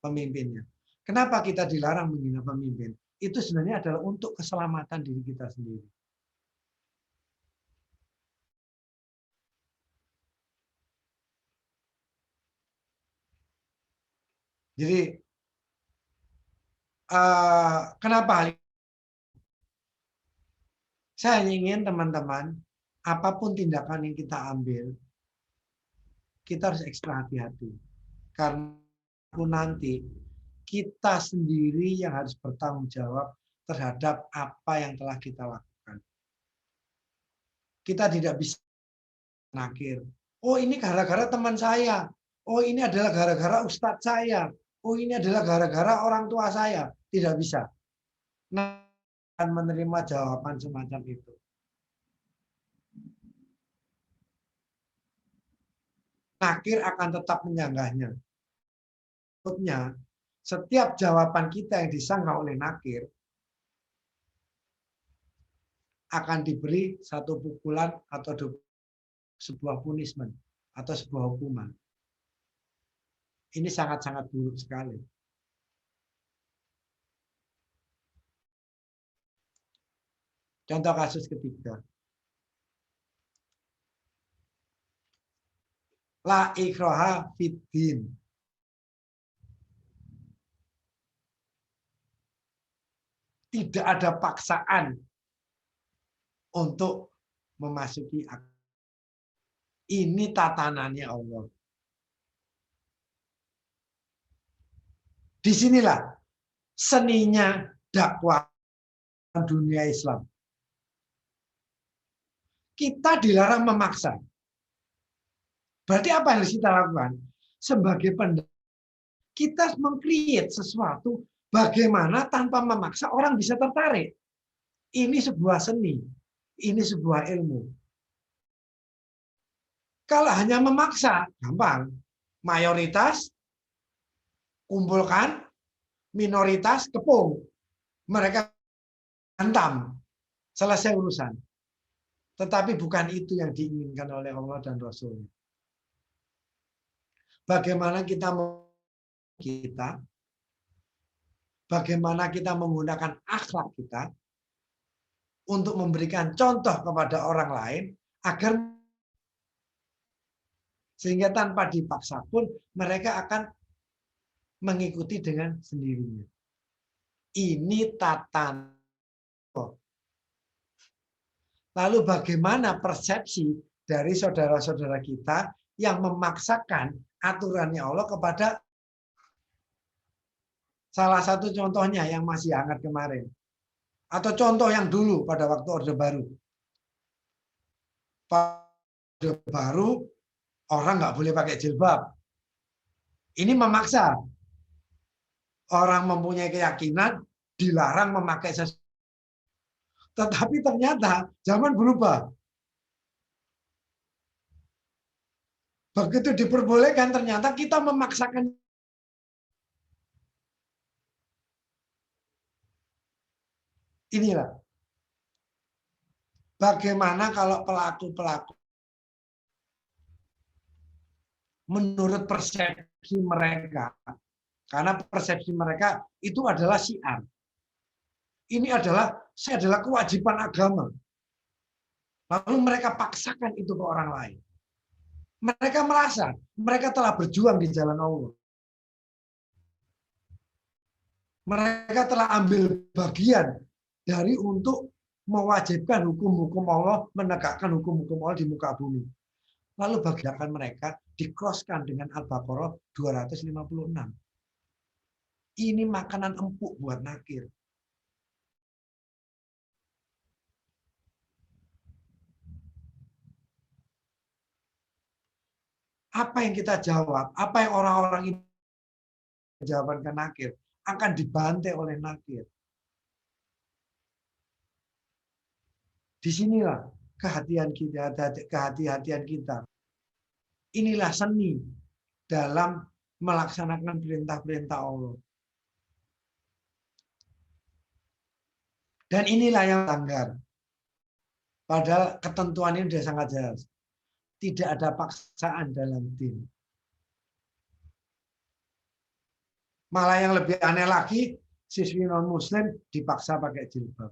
pemimpinnya. Kenapa kita dilarang menghina pemimpin? Itu sebenarnya adalah untuk keselamatan diri kita sendiri. Jadi, kenapa hal ini? Saya ingin teman-teman, apapun tindakan yang kita ambil, kita harus ekstra hati-hati. Karena nanti kita sendiri yang harus bertanggung jawab terhadap apa yang telah kita lakukan. Kita tidak bisa nakir. Oh, ini gara-gara teman saya. Oh, ini adalah gara-gara ustadz saya. Oh, ini adalah gara-gara orang tua saya. Tidak bisa. Nah, akan menerima jawaban semacam itu. Nakir akan tetap menyanggahnya. Maksudnya, setiap jawaban kita yang disangka oleh nakir akan diberi satu pukulan atau sebuah punishment atau sebuah hukuman. Ini sangat-sangat buruk sekali. Contoh kasus ketiga. La ikraha fiddin. Tidak ada paksaan untuk memasuki agama. Ini tatanannya Allah. Disinilah seninya dakwah dunia Islam. Kita dilarang memaksa. Berarti apa yang harus kita lakukan? Sebagai pendakwah, kita meng-create sesuatu bagaimana tanpa memaksa orang bisa tertarik. Ini sebuah seni. Ini sebuah ilmu. Kalau hanya memaksa, gampang. Mayoritas kumpulkan, minoritas kepung. Mereka hantam. Selesai urusan. Tetapi bukan itu yang diinginkan oleh Allah dan Rasul-Nya. Bagaimana bagaimana kita menggunakan akhlak kita untuk memberikan contoh kepada orang lain agar sehingga tanpa dipaksa pun mereka akan mengikuti dengan sendirinya. Ini tatan. Lalu bagaimana persepsi dari saudara-saudara kita yang memaksakan aturannya Allah kepada salah satu contohnya yang masih hangat kemarin. Atau contoh yang dulu pada waktu Orde Baru. Orde Baru orang nggak boleh pakai jilbab. Ini memaksa. Orang mempunyai keyakinan dilarang memakai sesuatu. Tetapi ternyata zaman berubah. Begitu diperbolehkan ternyata kita memaksakan. Inilah. Bagaimana kalau pelaku-pelaku menurut persepsi mereka, karena persepsi mereka itu adalah syiar. Ini adalah kewajiban agama. Lalu mereka paksakan itu ke orang lain. Mereka merasa mereka telah berjuang di jalan Allah. Mereka telah ambil bagian dari untuk mewajibkan hukum-hukum Allah, menegakkan hukum-hukum Allah di muka bumi. Lalu bagian mereka dikroskan dengan Al-Baqarah 256. Ini makanan empuk buat nakir. Apa yang kita jawab, apa yang orang-orang ini jawaban ke nakir, akan dibantai oleh nakir. Disinilah kehati-hatian kita. Inilah seni dalam melaksanakan perintah-perintah Allah. Dan inilah yang langgar. Padahal ketentuan ini sudah sangat jelas. Tidak ada paksaan dalam din. Malah yang lebih aneh lagi, siswi non-muslim dipaksa pakai jilbab.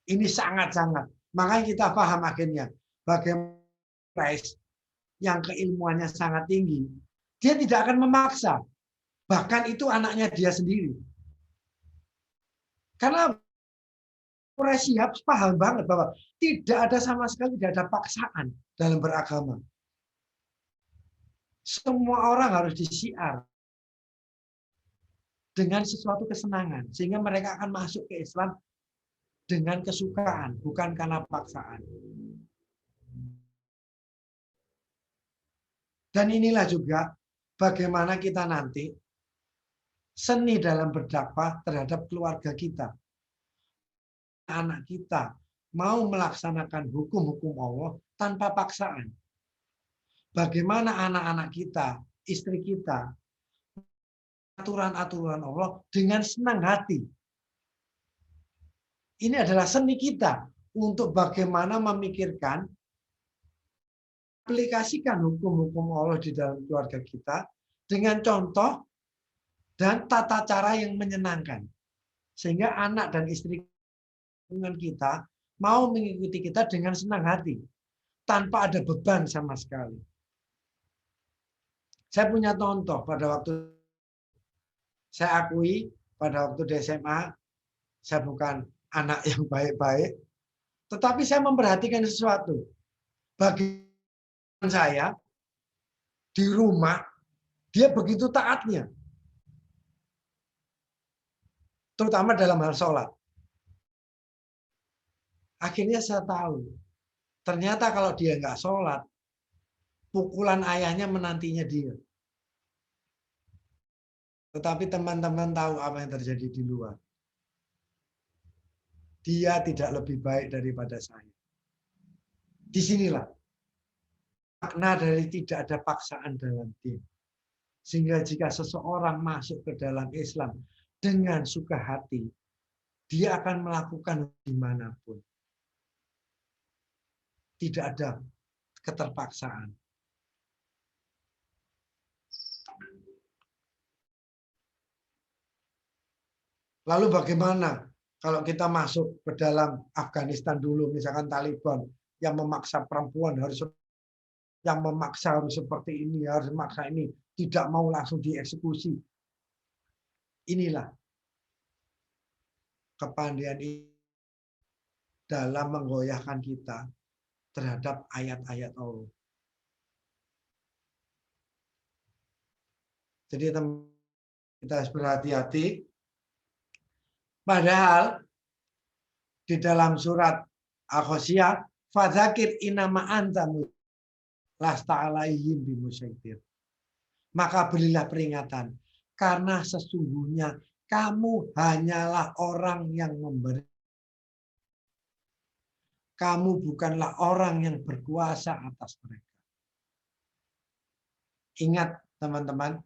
Ini sangat-sangat. Makanya kita paham akhirnya. Bagaimana yang keilmuannya sangat tinggi. Dia tidak akan memaksa. Bahkan itu anaknya dia sendiri. Karena Quraisy paham banget bahwa tidak ada sama sekali, tidak ada paksaan dalam beragama. Semua orang harus disiar dengan sesuatu kesenangan. Sehingga mereka akan masuk ke Islam dengan kesukaan, bukan karena paksaan. Dan inilah juga bagaimana kita nanti seni dalam berdakwah terhadap keluarga kita. Anak kita mau melaksanakan hukum-hukum Allah tanpa paksaan. Bagaimana anak-anak kita, istri kita, aturan-aturan Allah dengan senang hati. Ini adalah seni kita untuk bagaimana memikirkan, aplikasikan hukum-hukum Allah di dalam keluarga kita dengan contoh dan tata cara yang menyenangkan. Sehingga anak dan istri kita mau mengikuti kita dengan senang hati tanpa ada beban sama sekali. Saya punya contoh pada waktu saya akui pada waktu di SMA saya bukan anak yang baik-baik, tetapi saya memperhatikan sesuatu. Bagi saya di rumah dia begitu taatnya, terutama dalam hal sholat. Akhirnya saya tahu, ternyata kalau dia nggak sholat, pukulan ayahnya menantinya dia. Tetapi teman-teman tahu apa yang terjadi di luar. Dia tidak lebih baik daripada saya. Disinilah makna dari tidak ada paksaan dalam din. Sehingga jika seseorang masuk ke dalam Islam dengan suka hati, dia akan melakukan dimanapun. Tidak ada keterpaksaan. Lalu bagaimana kalau kita masuk ke dalam Afghanistan dulu, misalkan Taliban yang memaksa perempuan harus, yang memaksa harus seperti ini, harus memaksa ini, tidak mau langsung dieksekusi. Inilah kepandaian dalam menggoyahkan kita terhadap ayat-ayat Allah. Jadi kita harus berhati-hati. Padahal di dalam surat Al-Ghasyiyah, fadzakir inama anta lasta alaihim bimusaitir. Maka berilah peringatan, karena sesungguhnya kamu hanyalah orang yang memberi. Kamu bukanlah orang yang berkuasa atas mereka. Ingat teman-teman,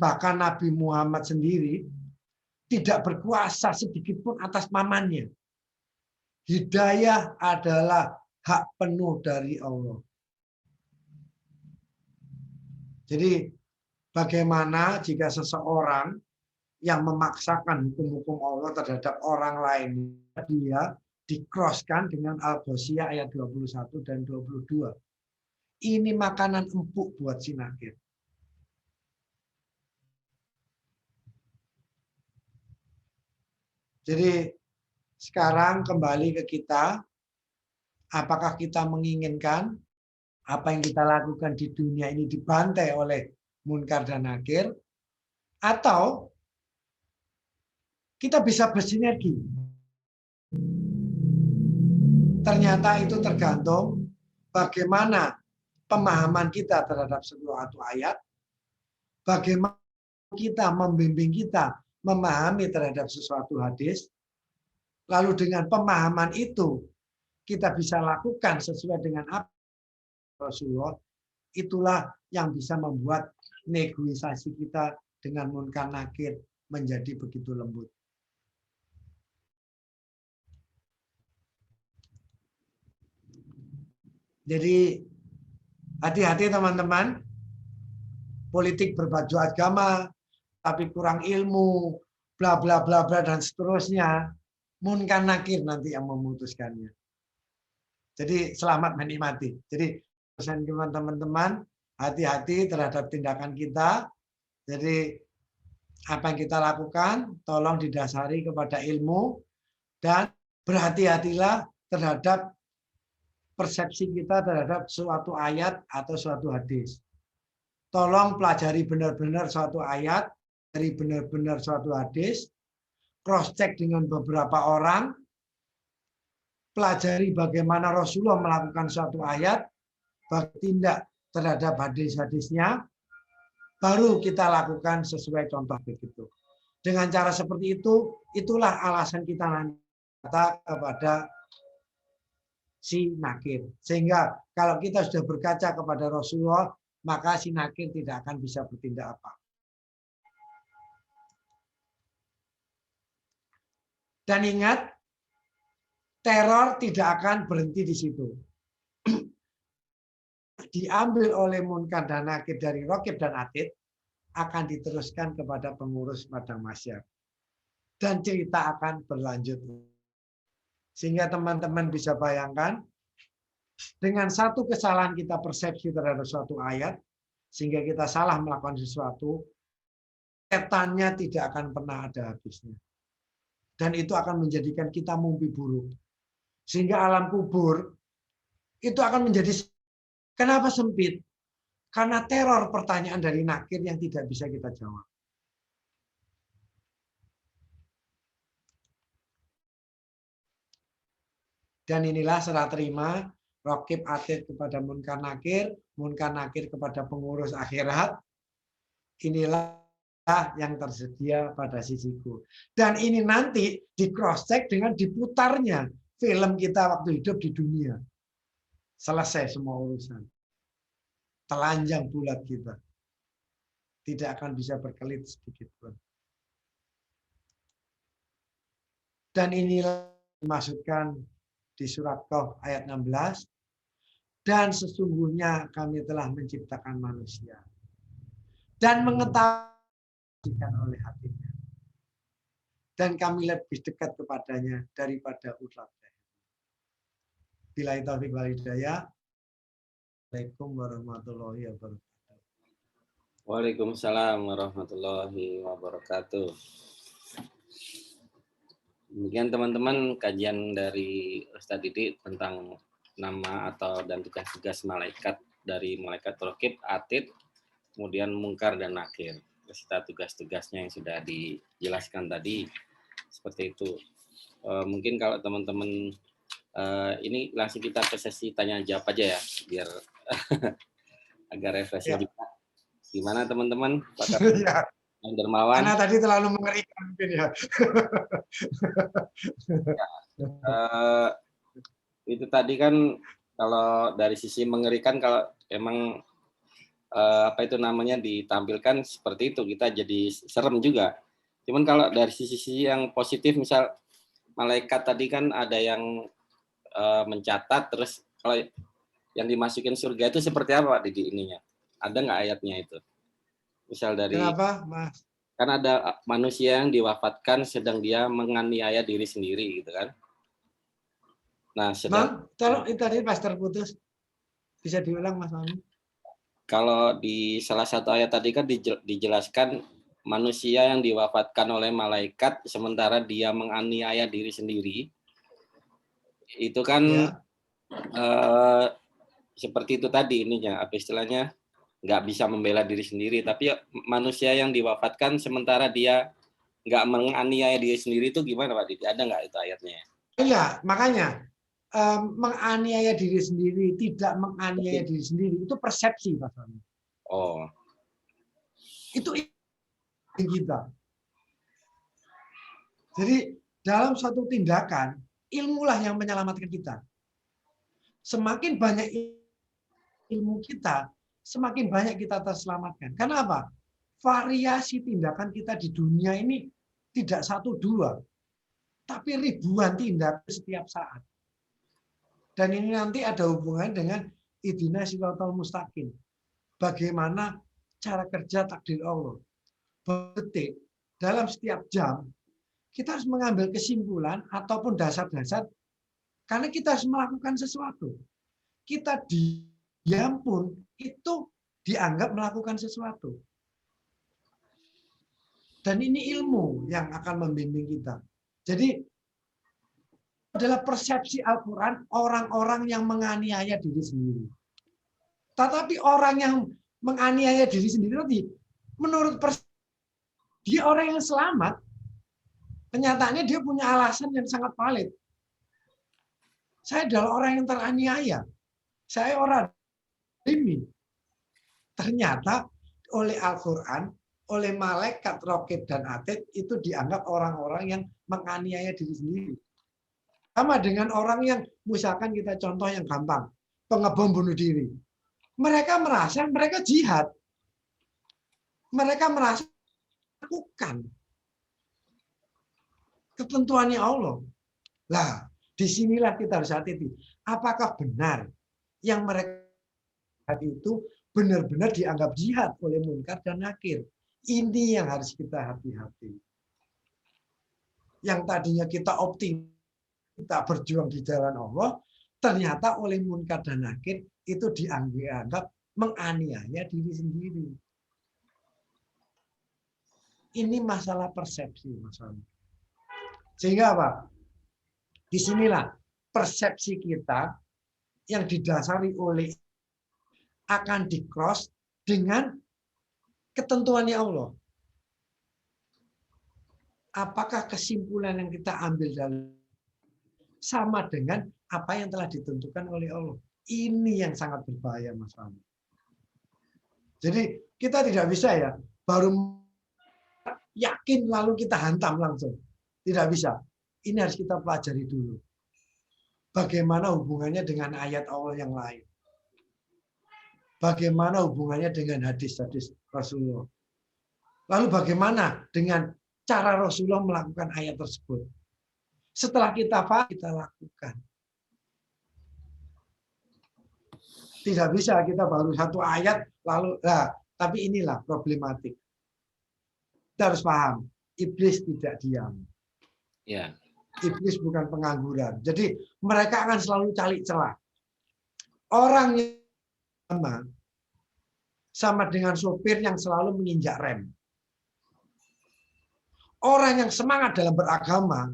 bahkan Nabi Muhammad sendiri tidak berkuasa sedikit pun atas pamannya. Hidayah adalah hak penuh dari Allah. Jadi bagaimana jika seseorang yang memaksakan hukum-hukum Allah terhadap orang lain, dia di-crosskan dengan Al-Ghasyiyah ayat 21 dan 22. Ini makanan empuk buat si nakir. Jadi sekarang kembali ke kita, apakah kita menginginkan apa yang kita lakukan di dunia ini dibantai oleh munkar dan nakir, atau kita bisa bersinergi? Ternyata itu tergantung bagaimana pemahaman kita terhadap suatu ayat, bagaimana kita membimbing kita memahami terhadap sesuatu hadis, lalu dengan pemahaman itu kita bisa lakukan sesuai dengan apa Rasulullah, itulah yang bisa membuat negosiasi kita dengan munkar nakir menjadi begitu lembut. Jadi hati-hati teman-teman, politik berbaju agama, tapi kurang ilmu, bla bla bla bla dan seterusnya. Munkar nakir nanti yang memutuskannya. Jadi selamat menikmati. Jadi pesan teman-teman, hati-hati terhadap tindakan kita. Jadi apa yang kita lakukan, tolong didasari kepada ilmu dan berhati-hatilah terhadap persepsi kita terhadap suatu ayat atau suatu hadis. Tolong pelajari benar-benar suatu ayat, dari benar-benar suatu hadis, cross-check dengan beberapa orang, pelajari bagaimana Rasulullah melakukan suatu ayat, bertindak terhadap hadis-hadisnya, baru kita lakukan sesuai contoh begitu. Dengan cara seperti itu, itulah alasan kita nanti kepada si nakir. Sehingga kalau kita sudah berkaca kepada Rasulullah, maka si nakir tidak akan bisa bertindak apa. Dan ingat, teror tidak akan berhenti di situ. Diambil oleh munkar dan nakir dari Raqib dan Atid, akan diteruskan kepada pengurus padang mahsyar. Dan cerita akan berlanjut. Sehingga teman-teman bisa bayangkan, dengan satu kesalahan kita persepsi terhadap suatu ayat, sehingga kita salah melakukan sesuatu, setannya tidak akan pernah ada habisnya. Dan itu akan menjadikan kita mimpi buruk. Sehingga alam kubur itu akan menjadi, kenapa sempit? Karena teror pertanyaan dari nakir yang tidak bisa kita jawab. Dan inilah serah terima Raqib Atid kepada munkar nakir kepada pengurus akhirat. Inilah yang tersedia pada sisiku. Dan ini nanti di cross check dengan diputarnya film kita waktu hidup di dunia. Selesai semua urusan. Telanjang bulat kita. Tidak akan bisa berkelit sedikit pun. Dan inilah dimaksudkan di surat Qaf ayat 16. Dan sesungguhnya kami telah menciptakan manusia. Dan mengetahuikan oleh hatinya. Dan kami lebih dekat kepadanya daripada urat leher. Billahi taufiq wal hidayah. Assalamualaikum warahmatullahi wabarakatuh. Waalaikumsalam warahmatullahi wabarakatuh. Demikian teman-teman kajian dari Ustadz Didi tentang nama atau dan tugas-tugas malaikat dari malaikat Raqib, Atid, kemudian Munkar dan Nakir. Beserta tugas-tugasnya yang sudah dijelaskan tadi seperti itu. Mungkin kalau teman-teman ini langsung kita ke sesi tanya jawab aja ya, biar agak refreshing juga. Gimana teman-teman? Pak Yang Dermawan. Karena tadi terlalu mengerikan mungkin ya. Itu tadi kan kalau dari sisi mengerikan, kalau emang apa itu namanya ditampilkan seperti itu, kita jadi serem juga. Cuman kalau dari sisi yang positif, misal malaikat tadi kan ada yang mencatat, terus kalau yang dimasukin surga itu seperti apa Pak Didi ininya? Ada nggak ayatnya itu? Misal dari, kenapa, Mas? Kan ada manusia yang diwafatkan sedang dia menganiaya diri sendiri gitu kan. Nah, sedang tolong tadi pas terputus. Bisa diulang Mas Mami? Kalau di salah satu ayat tadi kan dijelaskan manusia yang diwafatkan oleh malaikat sementara dia menganiaya diri sendiri. Itu kan ya. Seperti itu tadi ininya, apa istilahnya, nggak bisa membela diri sendiri. Tapi manusia yang diwafatkan sementara dia nggak menganiaya diri sendiri itu gimana Pak Didi? Ada nggak itu ayatnya? Iya, makanya menganiaya diri sendiri, tidak menganiaya diri sendiri, itu persepsi Pak Fahmi. Oh. Itu kita. Jadi dalam satu tindakan, ilmulah yang menyelamatkan kita. Semakin banyak ilmu kita, semakin banyak kita terselamatkan. Kenapa? Variasi tindakan kita di dunia ini tidak 1, 2, tapi ribuan tindakan setiap saat. Dan ini nanti ada hubungan dengan ihdinas shiratal mustaqim. Bagaimana cara kerja takdir Allah. Detik, dalam setiap jam, kita harus mengambil kesimpulan ataupun dasar-dasar karena kita harus melakukan sesuatu. Kita diam pun itu dianggap melakukan sesuatu. Dan ini ilmu yang akan membimbing kita. Jadi adalah persepsi Al-Quran orang-orang yang menganiaya diri sendiri. Tetapi orang yang menganiaya diri sendiri tadi, menurut dia orang yang selamat, kenyataannya dia punya alasan yang sangat valid. Saya adalah orang yang teraniaya. Saya orang ini. Ternyata oleh Al-Quran, oleh malaikat, roket, dan atid, itu dianggap orang-orang yang menganiaya diri sendiri. Sama dengan orang yang, misalkan kita contoh yang gampang, pengebom bunuh diri. Mereka merasa mereka jihad. Mereka merasa lakukan ketentuannya Allah. Lah, disinilah kita harus hati-hati. Apakah benar yang mereka itu benar-benar dianggap jihad oleh munkar dan nakir? Ini yang harus kita hati-hati. Yang tadinya kita optimis, kita berjuang di jalan Allah, ternyata oleh munkar dan nakir itu dianggap menganiaya diri sendiri. Ini masalah persepsi, masalah. Sehingga apa? Disinilah persepsi kita yang didasari oleh akan di-cross dengan ketentuannya Allah. Apakah kesimpulan yang kita ambil dalam sama dengan apa yang telah ditentukan oleh Allah? Ini yang sangat berbahaya, Mas Fahmi. Jadi kita tidak bisa ya baru yakin lalu kita hantam langsung. Tidak bisa. Ini harus kita pelajari dulu. Bagaimana hubungannya dengan ayat Allah yang lain? Bagaimana hubungannya dengan hadis-hadis Rasulullah? Lalu bagaimana dengan cara Rasulullah melakukan ayat tersebut? Setelah kita paham, kita lakukan. Tidak bisa kita baru satu ayat lalu, tapi inilah problematik. Kita harus paham, iblis tidak diam. Ya. Iblis bukan pengangguran. Jadi mereka akan selalu cari celah. Orang yang sama dengan sopir yang selalu menginjak rem. Orang yang semangat dalam beragama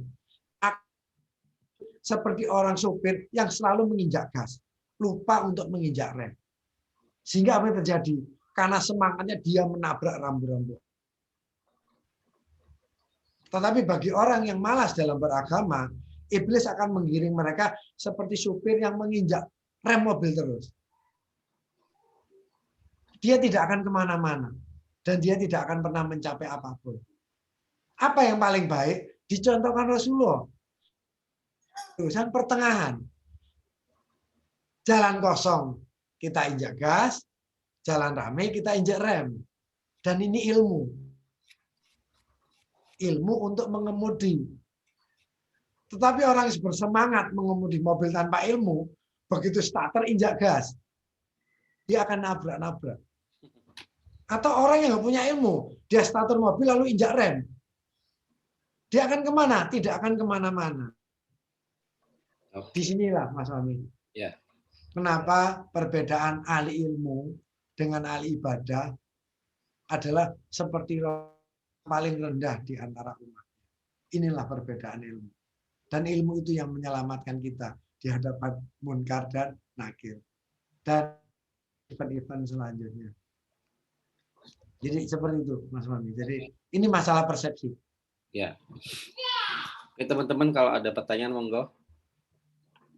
seperti orang sopir yang selalu menginjak gas, lupa untuk menginjak rem. Sehingga apa yang terjadi? Karena semangatnya dia menabrak rambu-rambu. Tetapi bagi orang yang malas dalam beragama, iblis akan menggiring mereka seperti supir yang menginjak rem mobil terus. Dia tidak akan kemana-mana. Dan dia tidak akan pernah mencapai apapun. Apa yang paling baik? Dicontohkan Rasulullah. Urusan pertengahan. Jalan kosong, kita injak gas. Jalan ramai, kita injak rem. Dan ini ilmu. Ilmu untuk mengemudi. Tetapi orang yang bersemangat mengemudi mobil tanpa ilmu, begitu starter injak gas, dia akan nabrak-nabrak. Atau orang yang nggak punya ilmu, dia starter mobil lalu injak rem, dia akan kemana? Tidak akan kemana-mana. Disinilah Mas Fahmi. Ya. Kenapa perbedaan ahli ilmu dengan ahli ibadah adalah seperti paling rendah di antara umat. Inilah perbedaan ilmu. Dan ilmu itu yang menyelamatkan kita di hadapan munkar dan nakir. Dan event-event selanjutnya. Jadi seperti itu, Mas Fahmi. Jadi ini masalah persepsi. Ya. Oke, teman-teman, kalau ada pertanyaan monggo.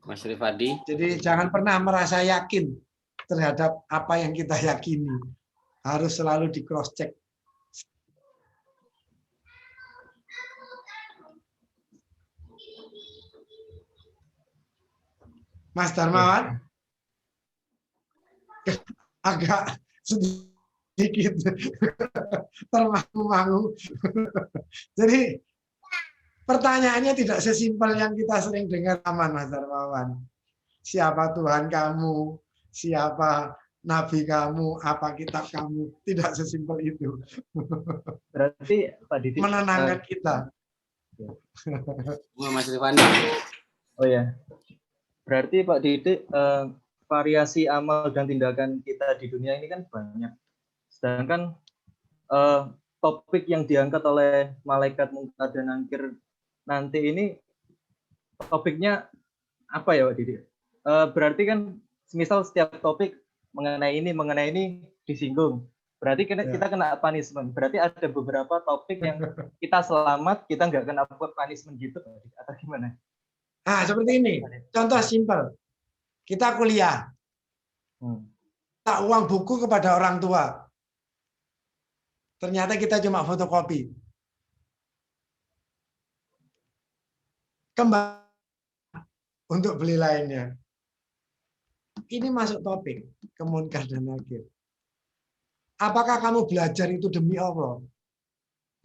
Mas Rifadi. Jadi jangan pernah merasa yakin terhadap apa yang kita yakini. Harus selalu di cross check. Mas Darmawan agak sedikit termangu-mangu. Jadi pertanyaannya tidak sesimpel yang kita sering dengar, aman Mas Darmawan. siapa Tuhan kamu, siapa nabi kamu, apa kitab kamu. Tidak sesimpel itu. Berarti Pak Didik Menenangkan kita. Mas Rifani. oh ya. Berarti Pak Didik variasi amal dan tindakan kita di dunia ini kan banyak. Sedangkan topik yang diangkat oleh malaikat Munkar dan Nakir nanti ini topiknya apa ya Pak Didik? Berarti kan misal setiap topik mengenai ini disinggung. Berarti kita kena punishment. Berarti ada beberapa topik yang kita selamat, kita nggak kena punishment gitu, atau gimana? Nah, seperti ini. Contoh simpel. Kita kuliah. Tak uang buku kepada orang tua. Ternyata kita cuma fotokopi. Kembali untuk beli lainnya. Ini masuk topik ke Munkar dan Nakir. Apakah kamu belajar itu demi Allah?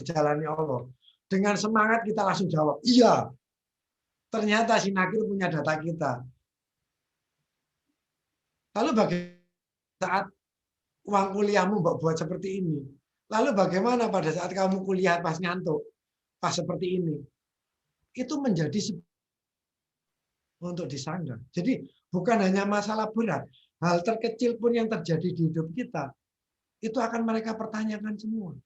Jalani Allah. Dengan semangat kita langsung jawab, iya. Ternyata si Nakir punya data kita. Lalu bagaimana saat uang kuliahmu buat seperti ini? Lalu bagaimana pada saat kamu kuliah pas ngantuk, pas seperti ini? Itu menjadi untuk disanggah. Jadi bukan hanya masalah berat, hal terkecil pun yang terjadi di hidup kita, itu akan mereka pertanyakan semua.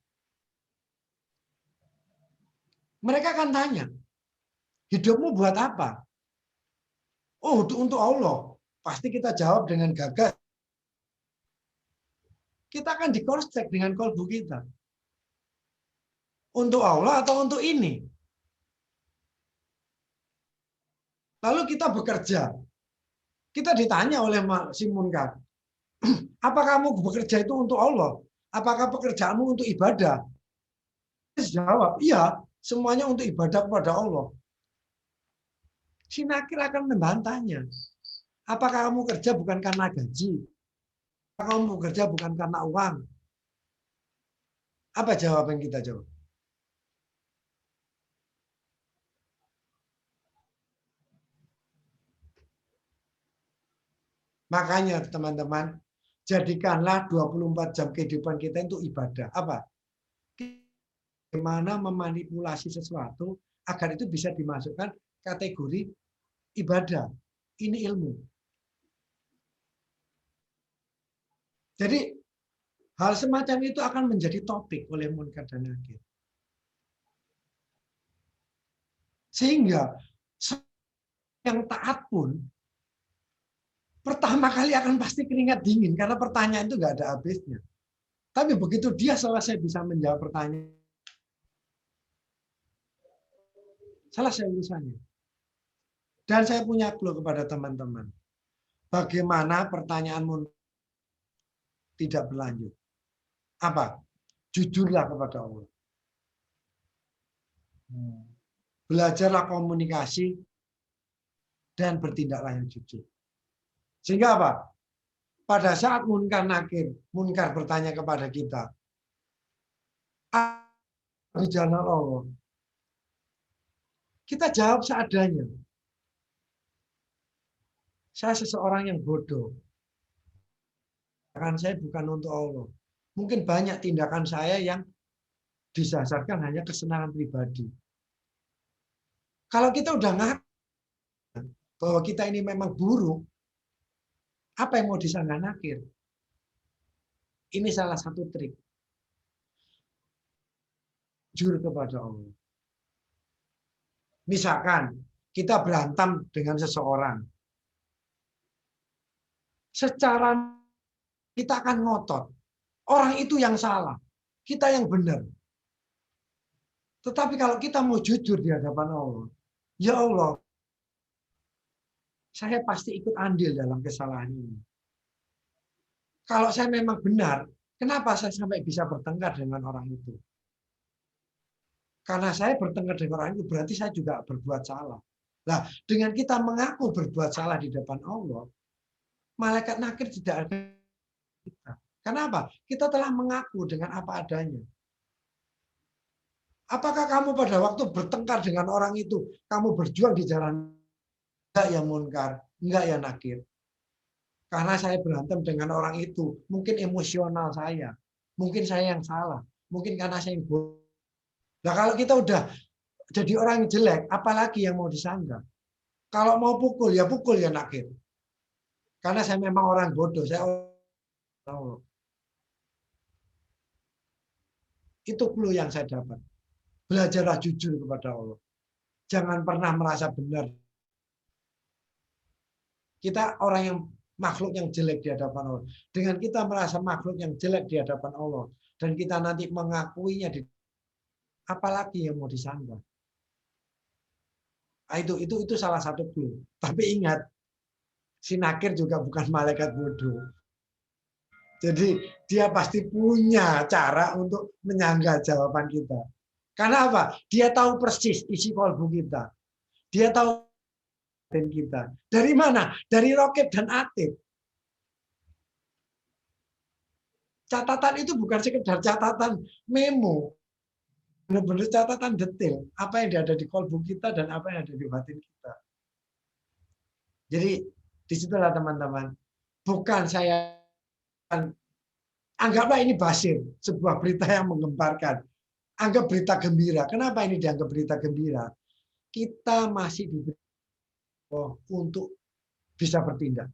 Mereka akan tanya, hidupmu buat apa? Oh, untuk Allah. Pasti kita jawab dengan gagah. Kita akan di-cross-check dengan kolbu kita. Untuk Allah atau untuk ini? Lalu kita bekerja. Kita ditanya oleh si Munkar, apa kamu bekerja itu untuk Allah? Apakah pekerjaanmu untuk ibadah? Dia jawab, iya, semuanya untuk ibadah kepada Allah. Si Nakir akan membantahnya. Apakah kamu kerja bukan karena gaji? Apakah kamu bekerja bukan karena uang? Apa jawaban kita jawab? Makanya teman-teman, jadikanlah 24 jam kehidupan kita untuk ibadah. Apa? Bagaimana memanipulasi sesuatu agar itu bisa dimasukkan kategori ibadah. Ini ilmu. Jadi hal semacam itu akan menjadi topik oleh Munkar dan Nakir. Sehingga yang taat pun pertama kali akan pasti keringat dingin karena pertanyaan itu nggak ada habisnya. Tapi begitu dia selesai bisa menjawab pertanyaan, selesai urusannya. Dan saya punya clue kepada teman-teman. Bagaimana pertanyaanmu tidak berlanjut? Apa? Jujurlah kepada Allah. Belajarlah komunikasi dan bertindaklah yang jujur. Sehingga apa? Pada saat Munkar bertanya kepada kita, di jalan Allah, kita jawab seadanya. Saya seseorang yang bodoh. Tindakan saya bukan untuk Allah. Mungkin banyak tindakan saya yang didasarkan hanya kesenangan pribadi. Kalau kita udah ngaku bahwa kita ini memang buruk, apa yang mau disanggah Nakir? Ini salah satu trik. Jujur kepada Allah. Misalkan kita berantem dengan seseorang. Secara kita akan ngotot. Orang itu yang salah. Kita yang benar. Tetapi kalau kita mau jujur di hadapan Allah, ya Allah, saya pasti ikut andil dalam kesalahan ini. Kalau saya memang benar, kenapa saya sampai bisa bertengkar dengan orang itu? Karena saya bertengkar dengan orang itu berarti saya juga berbuat salah. Nah, dengan kita mengaku berbuat salah di depan Allah, malaikat Nakir tidak ada kita. Kenapa? Kita telah mengaku dengan apa adanya. Apakah kamu pada waktu bertengkar dengan orang itu, kamu berjuang di jalan yang Munkar? Enggak ya nakir. Karena saya berantem dengan orang itu. Mungkin emosional saya. Mungkin saya yang salah. Mungkin karena saya yang bodoh. Nah kalau kita udah jadi orang yang jelek, apalagi yang mau disanggah? Kalau mau pukul ya nakir. Karena saya memang orang bodoh. Saya Allah. Itu clue yang saya dapat. Belajarlah jujur kepada Allah. Jangan pernah merasa benar. Kita orang yang makhluk yang jelek di hadapan Allah. Dengan kita merasa makhluk yang jelek di hadapan Allah. Dan kita nanti mengakuinya, apalagi yang mau disanggah. Itu salah satu clue. Tapi ingat, si nakir juga bukan malaikat bodoh. Jadi dia pasti punya cara untuk menyanggah jawaban kita. Karena apa? Dia tahu persis isi kolbu kita. Dia tahu kita. Dari mana? Dari roket dan atip. Catatan itu bukan sekedar catatan memo. Benar-benar catatan detail. Apa yang ada di kolbu kita dan apa yang ada di batin kita. Jadi disitulah teman-teman. Bukan saya anggaplah ini basir, sebuah berita yang menggemparkan. Anggap berita gembira. Kenapa ini dianggap berita gembira? Kita masih diberi untuk bisa bertindak.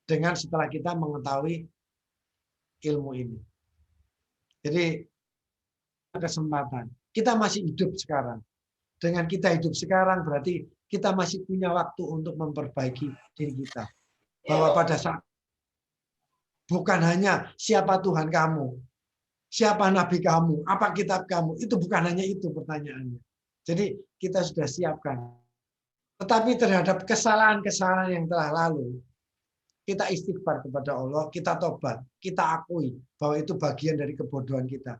Dengan setelah kita mengetahui ilmu ini. Jadi kesempatan. Kita masih hidup sekarang. Dengan kita hidup sekarang berarti kita masih punya waktu untuk memperbaiki diri kita. Bahwa pada saat bukan hanya siapa Tuhan kamu, siapa nabi kamu, apa kitab kamu, itu bukan hanya itu pertanyaannya. Jadi kita sudah siapkan. Tetapi terhadap kesalahan-kesalahan yang telah lalu, kita istighfar kepada Allah, kita tobat, kita akui bahwa itu bagian dari kebodohan kita.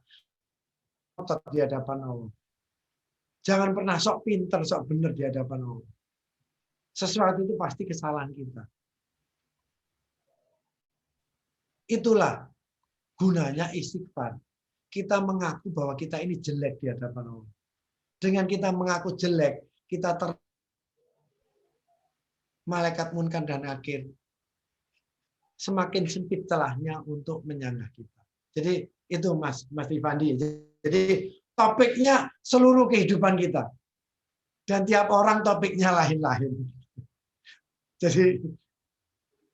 Tetap di hadapan Allah. Jangan pernah sok pinter, sok benar di hadapan Allah. Sesuatu itu pasti kesalahan kita. Itulah gunanya istighfar. Kita mengaku bahwa kita ini jelek di hadapan Allah. Dengan kita mengaku jelek, kita malaikat munkar dan nakir semakin sempit celahnya untuk menyanggah kita. Jadi itu Mas Rifandi. Jadi topiknya seluruh kehidupan kita. Dan tiap orang topiknya lain-lain. Jadi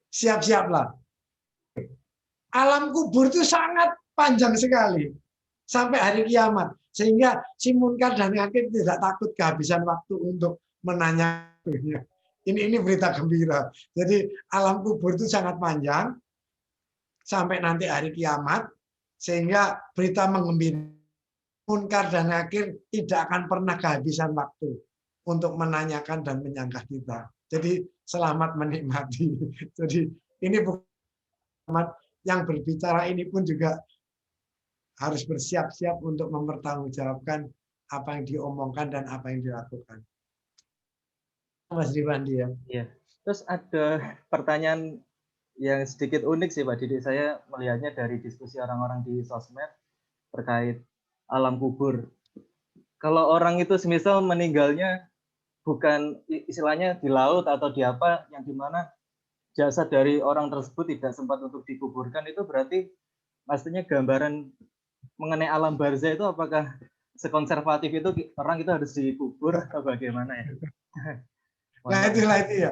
siap-siaplah. Alam kubur itu sangat panjang sekali. Sampai hari kiamat. Sehingga si munkar dan nakir tidak takut kehabisan waktu untuk menanyakannya. Ini berita gembira. Jadi alam kubur itu sangat panjang sampai nanti hari kiamat, sehingga berita menggembira. Munkar dan nakir tidak akan pernah kehabisan waktu untuk menanyakan dan menyanggah kita. Jadi selamat menikmati. Jadi ini bukan yang berbicara ini pun juga harus bersiap-siap untuk mempertanggungjawabkan apa yang diomongkan dan apa yang dilakukan. Mas Rifandi ya. Iya. Terus ada pertanyaan yang sedikit unik sih Pak Didik. Saya melihatnya dari diskusi orang-orang di sosmed terkait alam kubur. Kalau orang itu semisal meninggalnya bukan istilahnya di laut atau di apa, yang dimana jasad dari orang tersebut tidak sempat untuk dikuburkan, itu berarti pastinya gambaran mengenai alam barzah itu apakah sekonservatif itu orang itu harus dikubur atau bagaimana ya? Nah itulah itu ya.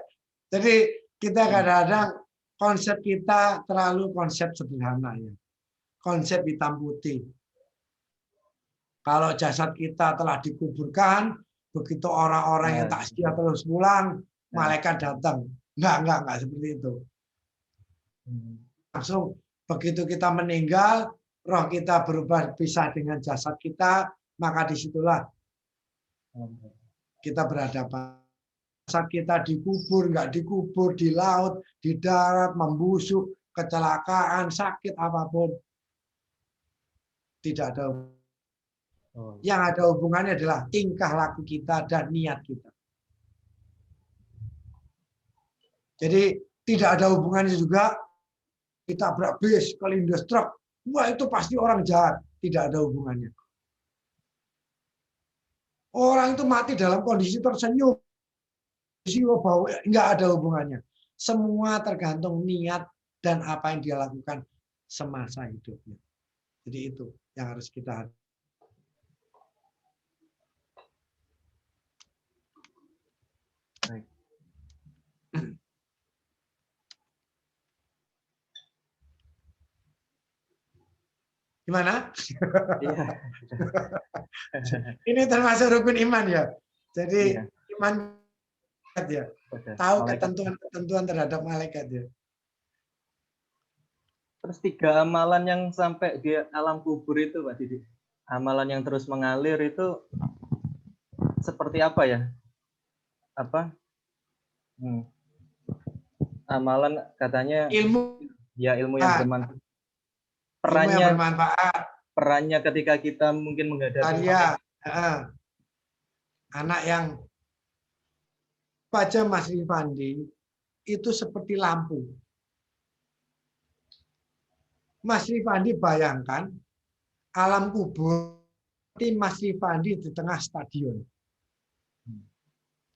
Jadi kita kadang-kadang konsep kita terlalu konsep sederhana ya. Konsep hitam putih. Kalau jasad kita telah dikuburkan, begitu orang-orang yang takziah terus pulang, malaikat datang. Enggak seperti itu. Langsung begitu kita meninggal, roh kita berubah pisah dengan jasad kita, maka disitulah kita berhadapan. Jasad kita dikubur, enggak dikubur, di laut, di darat, membusuk, kecelakaan, sakit apapun, tidak ada. Yang ada hubungannya adalah tingkah laku kita dan niat kita. Jadi tidak ada hubungannya juga kita berbis, kelindes truk. Wah itu pasti orang jahat. Tidak ada hubungannya. Orang itu mati dalam kondisi tersenyum. jiwa bau, nggak ada hubungannya. Semua tergantung niat dan apa yang dia lakukan semasa hidupnya. Jadi itu yang harus kita. Baik. Gimana? Iya. Ini termasuk rukun iman ya. Jadi Iya. iman ya. Tahu ketentuan-ketentuan terhadap malaikat ya. Terus 3 amalan yang sampai di alam kubur itu Pak Didi. Amalan yang terus mengalir itu seperti apa ya? Apa? Amalan katanya Ilmu ya ilmu yang bermanfaat. ilmu yang bermanfaat. Perannya ketika kita mungkin menghadapi anak yang baca Mas Rifandi itu seperti lampu. Mas Rifandi bayangkan alam kubur seperti Mas Rifandi di tengah stadion.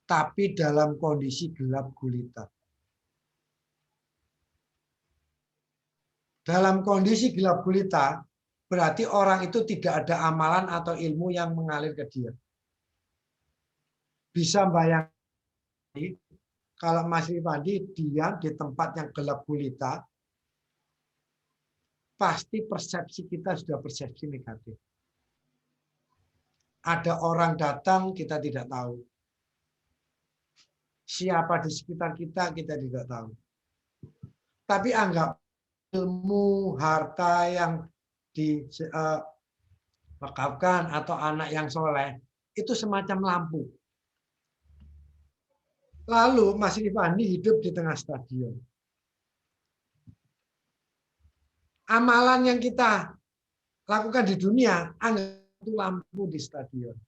Tapi dalam kondisi gelap gulita. Dalam kondisi gelap gulita, berarti orang itu tidak ada amalan atau ilmu yang mengalir ke dia. Bisa bayangkan kalau Mas Rifandi diam di tempat yang gelap gulita, pasti persepsi kita sudah persepsi negatif. Ada orang datang, kita tidak tahu. Siapa di sekitar kita, kita tidak tahu. Tapi anggap ilmu, harta yang diwakafkan atau anak yang soleh, itu semacam lampu. Lalu Mas Rifandi hidup di tengah stadion. Amalan yang kita lakukan di dunia, anggap itu lampu di stadion.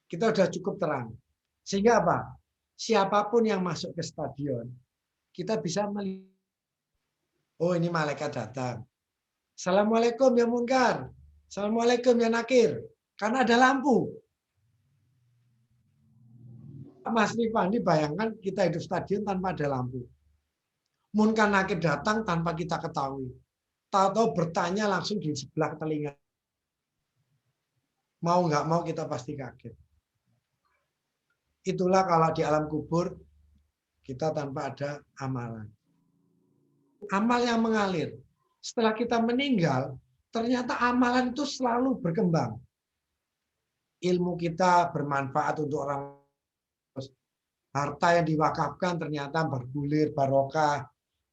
Kita sudah cukup terang. Sehingga apa? Siapapun yang masuk ke stadion, kita bisa melihat, oh ini malaikat datang. Assalamualaikum ya Munkar. Assalamualaikum ya Nakir. Karena ada lampu. Mas Rifandi bayangkan kita hidup stadion tanpa ada lampu. Munkar Nakir datang tanpa kita ketahui. Tahu-tahu bertanya langsung di sebelah telinga. Mau nggak mau kita pasti kaget. Itulah kalau di alam kubur kita tanpa ada amalan. Amal yang mengalir. Setelah kita meninggal, ternyata amalan itu selalu berkembang. Ilmu kita bermanfaat untuk orang. Harta yang diwakafkan ternyata bergulir, barokah.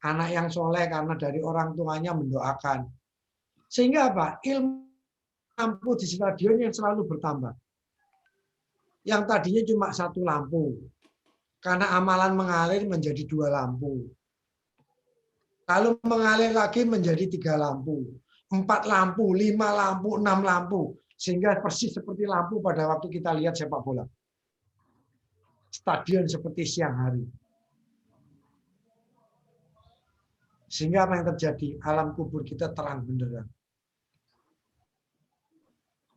Anak yang soleh karena dari orang tuanya mendoakan. Sehingga apa? Ilmu lampu di stadion yang selalu bertambah. Yang tadinya cuma 1 lampu. Karena amalan mengalir menjadi 2 lampu. Lalu mengalir lagi menjadi 3 lampu. 4 lampu, 5 lampu, 6 lampu. Sehingga persis seperti lampu pada waktu kita lihat sepak bola. Stadion seperti siang hari. Sehingga apa yang terjadi? Alam kubur kita terang benderang.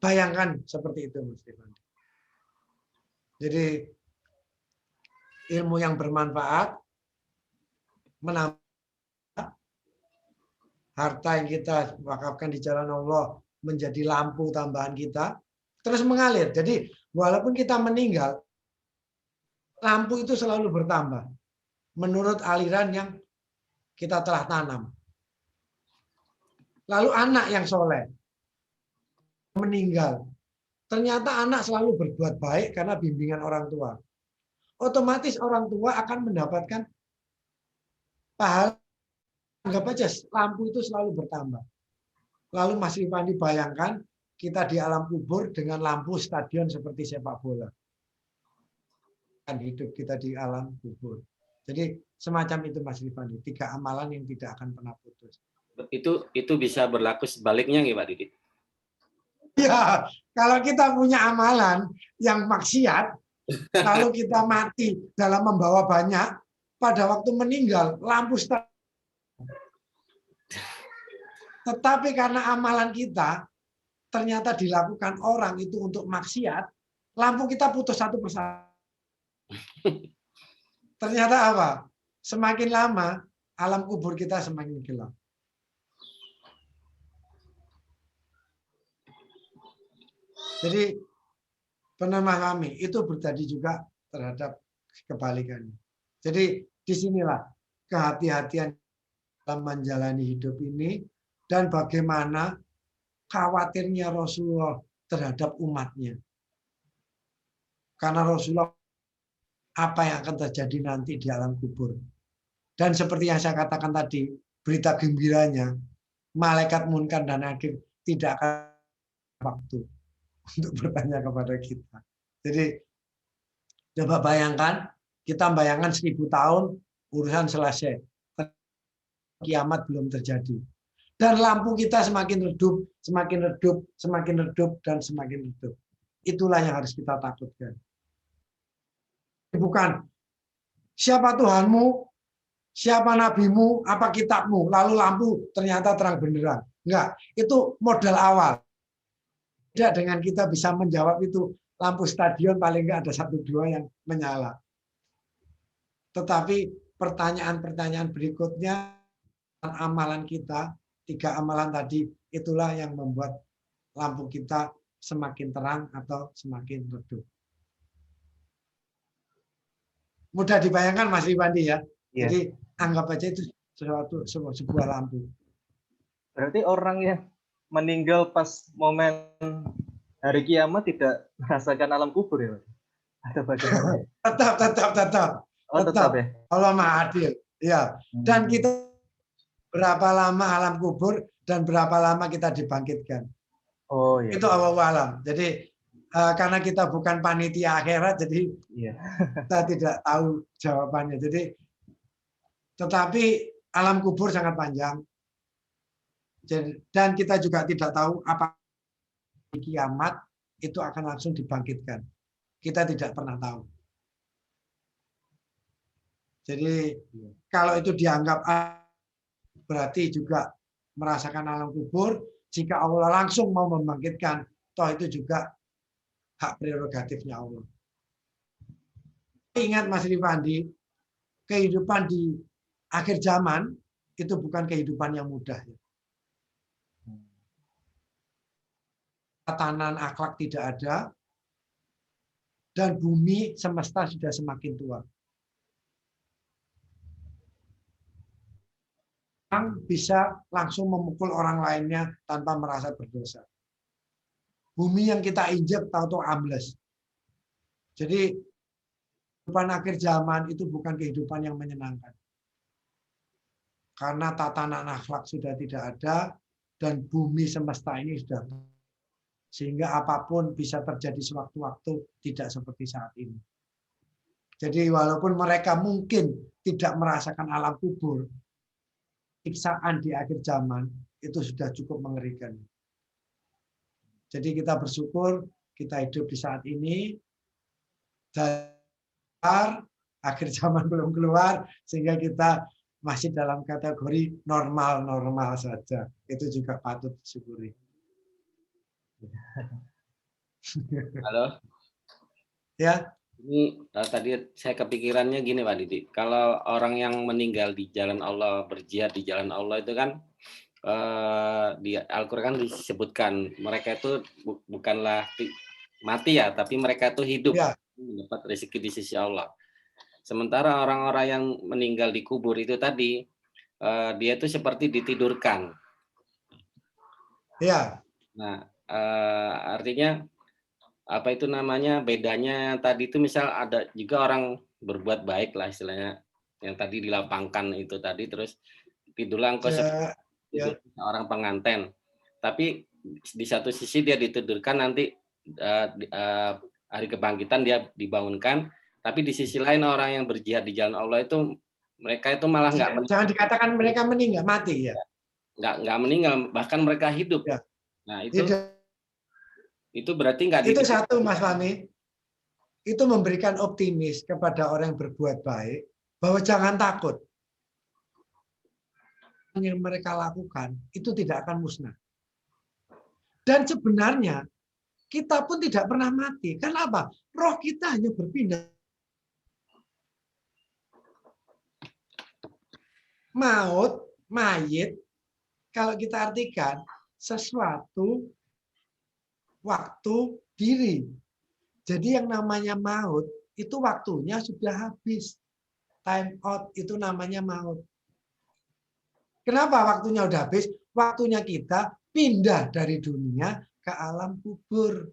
Bayangkan seperti itu, Mas Stefan. Jadi ilmu yang bermanfaat menambah harta yang kita wakafkan di jalan Allah menjadi lampu tambahan kita terus mengalir. Jadi walaupun kita meninggal, lampu itu selalu bertambah menurut aliran yang kita telah tanam. Lalu anak yang soleh meninggal. Ternyata anak selalu berbuat baik karena bimbingan orang tua. Otomatis orang tua akan mendapatkan pahala. Anggap aja lampu itu selalu bertambah. Lalu Mas Rifandi bayangkan kita di alam kubur dengan lampu stadion seperti sepak bola. Kan hidup kita di alam kubur. Jadi semacam itu Mas Rifandi, 3 amalan yang tidak akan pernah putus. Itu bisa berlaku sebaliknya nggih Pak Didi? Ya, kalau kita punya amalan yang maksiat, lalu kita mati dalam membawa banyak, pada waktu meninggal, lampu stadion. Tetapi karena amalan kita ternyata dilakukan orang itu untuk maksiat, lampu kita putus satu persatu. Ternyata apa? Semakin lama alam kubur kita semakin gelap. Jadi memahami itu terjadi juga terhadap kebalikannya. Jadi disinilah kehati-hatian dalam menjalani hidup ini dan bagaimana khawatirnya Rasulullah terhadap umatnya. Karena Rasulullah apa yang akan terjadi nanti di alam kubur. Dan seperti yang saya katakan tadi, berita gembiranya, malaikat munkar dan nakir tidak akan waktu untuk bertanya kepada kita. Jadi coba bayangkan, kita bayangkan 1000 tahun urusan selesai. Kiamat belum terjadi. Dan lampu kita semakin redup, semakin redup, semakin redup, dan semakin redup. Itulah yang harus kita takutkan. Bukan siapa Tuhanmu, siapa nabimu, apa kitabmu, lalu lampu ternyata terang benderang. Enggak, itu modal awal. Tidak dengan kita bisa menjawab itu, lampu stadion paling enggak ada 1-2 yang menyala. Tetapi pertanyaan-pertanyaan berikutnya, amalan kita, 3 amalan tadi, itulah yang membuat lampu kita semakin terang atau semakin redup. Mudah dibayangkan Mas Rifandi ya. Iya. Jadi anggap aja itu sebuah lampu. Berarti orang yang meninggal pas momen hari kiamat tidak merasakan alam kubur ya? Atau bagaimana? Tetap. Oh, tetap ya. Allah Maha Adil. Ya. Dan kita berapa lama alam kubur dan berapa lama kita dibangkitkan. Oh iya. Itu Allah alam. Jadi karena kita bukan panitia akhirat, jadi kita tidak tahu jawabannya. Jadi, tetapi alam kubur sangat panjang. Dan kita juga tidak tahu apa kiamat itu akan langsung dibangkitkan. Kita tidak pernah tahu. Jadi kalau itu dianggap berarti juga merasakan alam kubur. Jika Allah langsung mau membangkitkan, toh itu juga hak prerogatifnya Allah. Ingat Mas Rifandi, kehidupan di akhir zaman itu bukan kehidupan yang mudah. Tatanan akhlak tidak ada, dan bumi semesta sudah semakin tua. Orang bisa langsung memukul orang lainnya tanpa merasa berdosa. Bumi yang kita injak tahu-tahu ambles. Jadi kehidupan akhir zaman itu bukan kehidupan yang menyenangkan. Karena tatanan akhlak sudah tidak ada dan bumi semesta ini sudah, sehingga apapun bisa terjadi sewaktu-waktu, tidak seperti saat ini. Jadi walaupun mereka mungkin tidak merasakan alam kubur, siksaan di akhir zaman itu sudah cukup mengerikan. Jadi kita bersyukur kita hidup di saat ini, dan akhir zaman belum keluar, sehingga kita masih dalam kategori normal-normal saja. Itu juga patut disyukuri. Halo. Ya. Ini tadi saya kepikirannya gini Pak Didi. Kalau orang yang meninggal di jalan Allah, berjihad di jalan Allah itu kan di Al-Quran disebutkan mereka itu bukanlah mati ya, tapi mereka itu hidup, ya, mendapat rezeki di sisi Allah. Sementara orang-orang yang meninggal di kubur itu tadi dia itu seperti ditidurkan. Ya. Nah, artinya apa itu namanya, bedanya tadi itu misal ada juga orang berbuat baik lah istilahnya yang tadi dilapangkan itu tadi, terus tidurlah engkau tidur orang penganten, tapi di satu sisi dia ditidurkan, nanti hari kebangkitan dia dibangunkan, tapi di sisi lain orang yang berjihad di jalan Allah itu mereka itu malah nggak meninggal. Jangan dikatakan mereka meninggal, mati ya. Nggak meninggal, bahkan mereka hidup. Ya. Nah itu berarti nggak. Itu satu Mas Fahmi, itu memberikan optimis kepada orang yang berbuat baik bahwa jangan takut. Yang mereka lakukan itu tidak akan musnah. Dan sebenarnya kita pun tidak pernah mati. Kenapa? Roh kita hanya berpindah. Maut, mayit, kalau kita artikan sesuatu, waktu, diri. Jadi yang namanya maut itu waktunya sudah habis. Time out itu namanya maut. Kenapa waktunya udah habis? Waktunya kita pindah dari dunia ke alam kubur.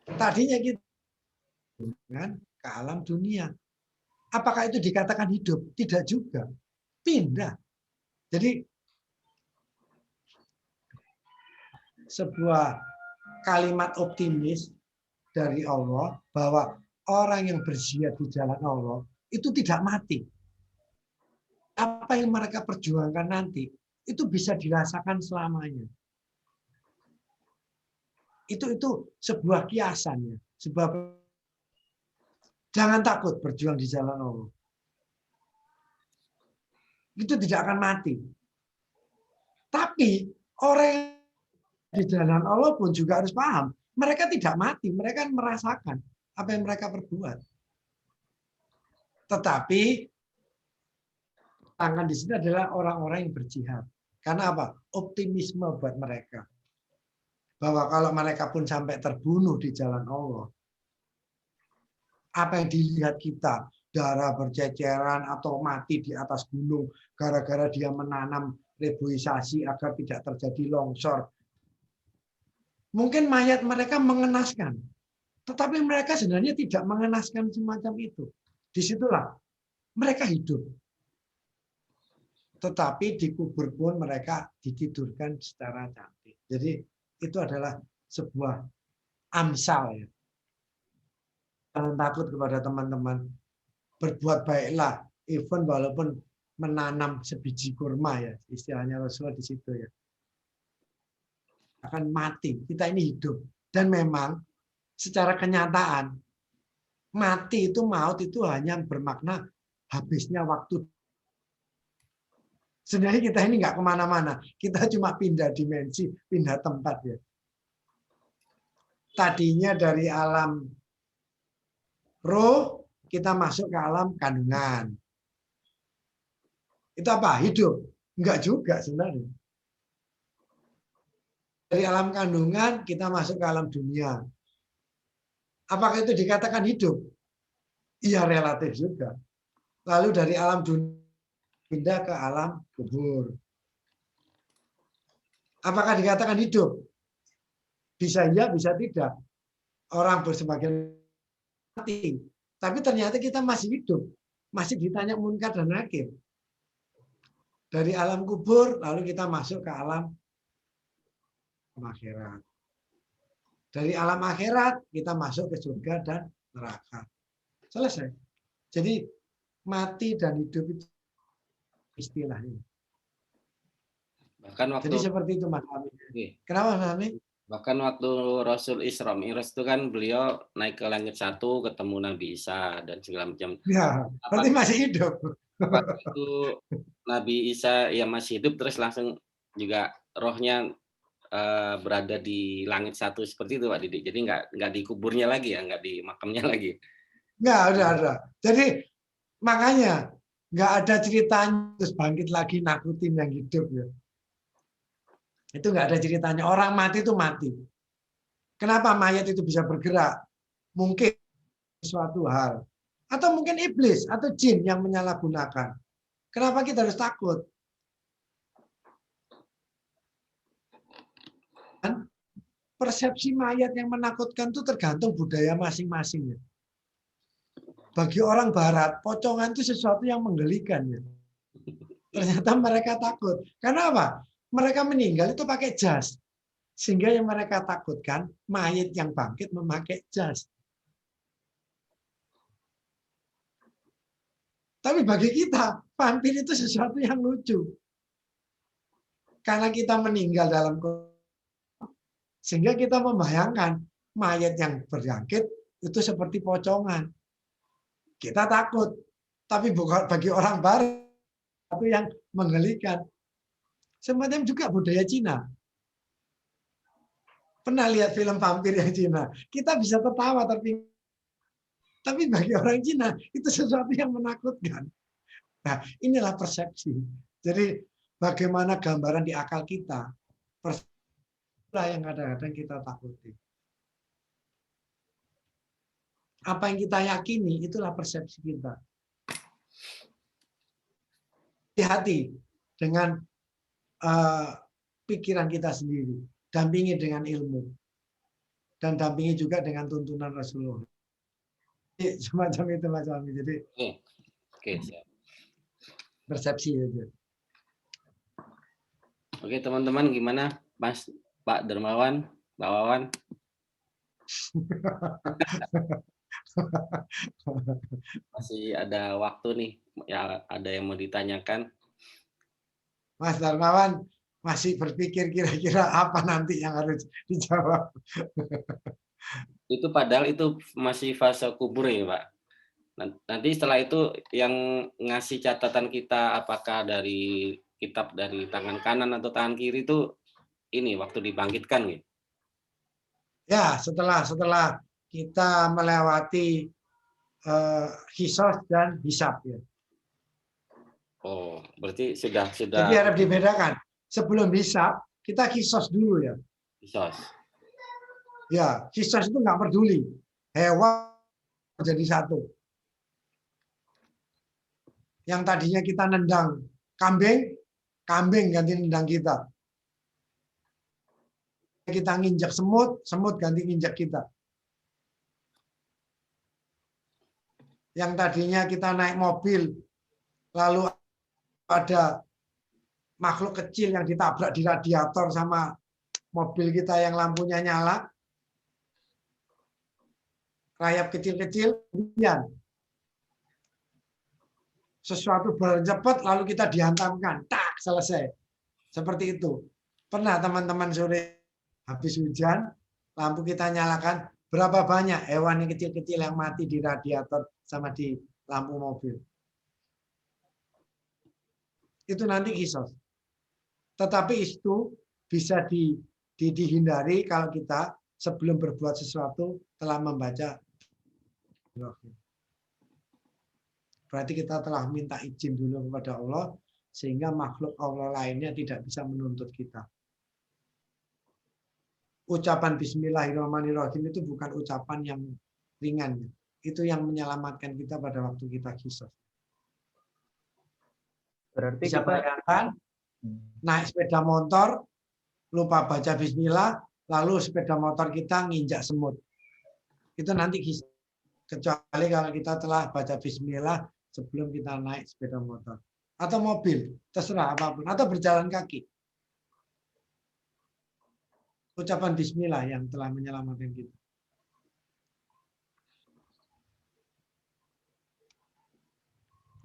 Tadinya kita ke alam dunia. Apakah itu dikatakan hidup? Tidak juga. Pindah. Jadi sebuah kalimat optimis dari Allah bahwa orang yang berjihad di jalan Allah itu tidak mati. Apa yang mereka perjuangkan nanti itu bisa dirasakan selamanya. Itu sebuah kiasannya, jangan takut berjuang di jalan Allah. Itu tidak akan mati. Tapi orang di jalan Allah pun juga harus paham, mereka tidak mati, mereka merasakan apa yang mereka perbuat. Tetapi tangan di sini adalah orang-orang yang berjihad. Karena apa? Optimisme buat mereka. Bahwa kalau mereka pun sampai terbunuh di jalan Allah, apa yang dilihat kita, darah berceceran atau mati di atas gunung gara-gara dia menanam reboisasi agar tidak terjadi longsor. Mungkin mayat mereka mengenaskan, tetapi mereka sebenarnya tidak mengenaskan semacam itu. Disitulah mereka hidup. Tetapi dikubur pun mereka ditidurkan secara cantik. Jadi itu adalah sebuah amsal ya. Jangan takut kepada teman-teman. Berbuat baiklah, even walaupun menanam sebiji kurma ya, istilahnya Rasulullah di situ ya. Akan mati, kita ini hidup. Dan memang secara kenyataan mati itu, maut itu hanya bermakna habisnya waktu. Sebenarnya kita ini nggak kemana-mana, kita cuma pindah dimensi, pindah tempat ya. Tadinya dari alam roh kita masuk ke alam kandungan. Itu apa? Hidup? Enggak juga sebenarnya. Dari alam kandungan kita masuk ke alam dunia. Apakah itu dikatakan hidup? Iya, relatif juga. Lalu dari alam dunia pindah ke alam kubur. Apakah dikatakan hidup? Bisa iya, bisa tidak. Orang bersebagian mati. Tapi ternyata kita masih hidup. Masih ditanya munkar dan nakir. Dari alam kubur, lalu kita masuk ke alam akhirat. Dari alam akhirat, kita masuk ke surga dan neraka. Selesai. Jadi, mati dan hidup itu istilahnya. Bahkan waktu, jadi seperti itu Mas Ami. Kenapa Mas Ami? Bahkan waktu Rasul Isra Mi'raj itu kan beliau naik ke langit 1, ketemu Nabi Isa dan segala macam. Ya, berarti masih hidup. Waktu Nabi Isa yang masih hidup terus langsung juga rohnya berada di langit 1 seperti itu Pak Didik. Jadi nggak di kuburnya lagi ya, nggak di makamnya lagi. Nggak ada. Jadi makanya nggak ada ceritanya terus bangkit lagi nakutin yang hidup ya. Itu nggak ada ceritanya. Orang mati itu mati. Kenapa mayat itu bisa bergerak? Mungkin suatu hal. Atau mungkin iblis atau jin yang menyalahgunakan. Kenapa kita harus takut? Persepsi mayat yang menakutkan itu tergantung budaya masing-masing. Bagi orang barat, pocongan itu sesuatu yang menggelikan. Ternyata mereka takut. Karena apa? Mereka meninggal itu pakai jas. Sehingga yang mereka takutkan, mayat yang bangkit memakai jas. Tapi bagi kita, vampir itu sesuatu yang lucu. Karena kita meninggal dalam sehingga kita membayangkan mayat yang berjangkit itu seperti pocongan. Kita takut. Tapi bukan bagi orang barat, itu yang menggelikan. Semacam juga budaya Cina. Pernah lihat film vampir yang Cina? Kita bisa tertawa, tapi bagi orang Cina itu sesuatu yang menakutkan. Nah, inilah persepsi. Jadi bagaimana gambaran di akal kita, persepsi yang kadang-kadang kita takuti. Apa yang kita yakini, itulah persepsi kita. Hati-hati dengan pikiran kita sendiri. Dampingi dengan ilmu. Dan dampingi juga dengan tuntunan Rasulullah. Semacam itu Mas Fahmi. Jadi Oke, siap. persepsi aja. Oke, teman-teman, gimana Mas Pak Dermawan, Mbak Wawan? Masih ada waktu nih, ya ada yang mau ditanyakan. Mas Darmawan masih berpikir kira-kira apa nanti yang harus dijawab. Itu padahal itu masih fase kubur ya, Pak. Nanti setelah itu yang ngasih catatan kita apakah dari kitab dari tangan kanan atau tangan kiri itu ini waktu dibangkitkan gitu. Ya, setelah kita melewati hisos dan hisab ya. Oh, berarti sudah. Jadi harus dibedakan. Sebelum hisab kita hisos dulu ya. Hisos. Ya, hisos itu nggak peduli. Hewan jadi satu. Yang tadinya kita nendang kambing, kambing ganti nendang kita. Kita nginjak semut, semut ganti nginjak kita. Yang tadinya kita naik mobil, lalu ada makhluk kecil yang ditabrak di radiator sama mobil kita yang lampunya nyala, rayap kecil-kecil, kemudian sesuatu berjalan cepat lalu kita dihantamkan, tak selesai. Seperti itu. Pernah teman-teman sore habis hujan, lampu kita nyalakan, berapa banyak hewan yang kecil-kecil yang mati di radiator sama di lampu mobil. Itu nanti kisos. Tetapi itu bisa dihindari kalau kita sebelum berbuat sesuatu telah membaca. Berarti kita telah minta izin dulu kepada Allah sehingga makhluk Allah lainnya tidak bisa menuntut kita. Ucapan Bismillahirrahmanirrahim itu bukan ucapan yang ringan. Itu yang menyelamatkan kita pada waktu kita kisos. Berarti Bisa kita bayangkan naik sepeda motor, lupa baca Bismillah, lalu sepeda motor kita nginjak semut. Itu nanti kisos. Kecuali kalau kita telah baca Bismillah sebelum kita naik sepeda motor. Atau mobil, terserah apapun. Atau berjalan kaki. Ucapan Bismillah yang telah menyelamatkan kita.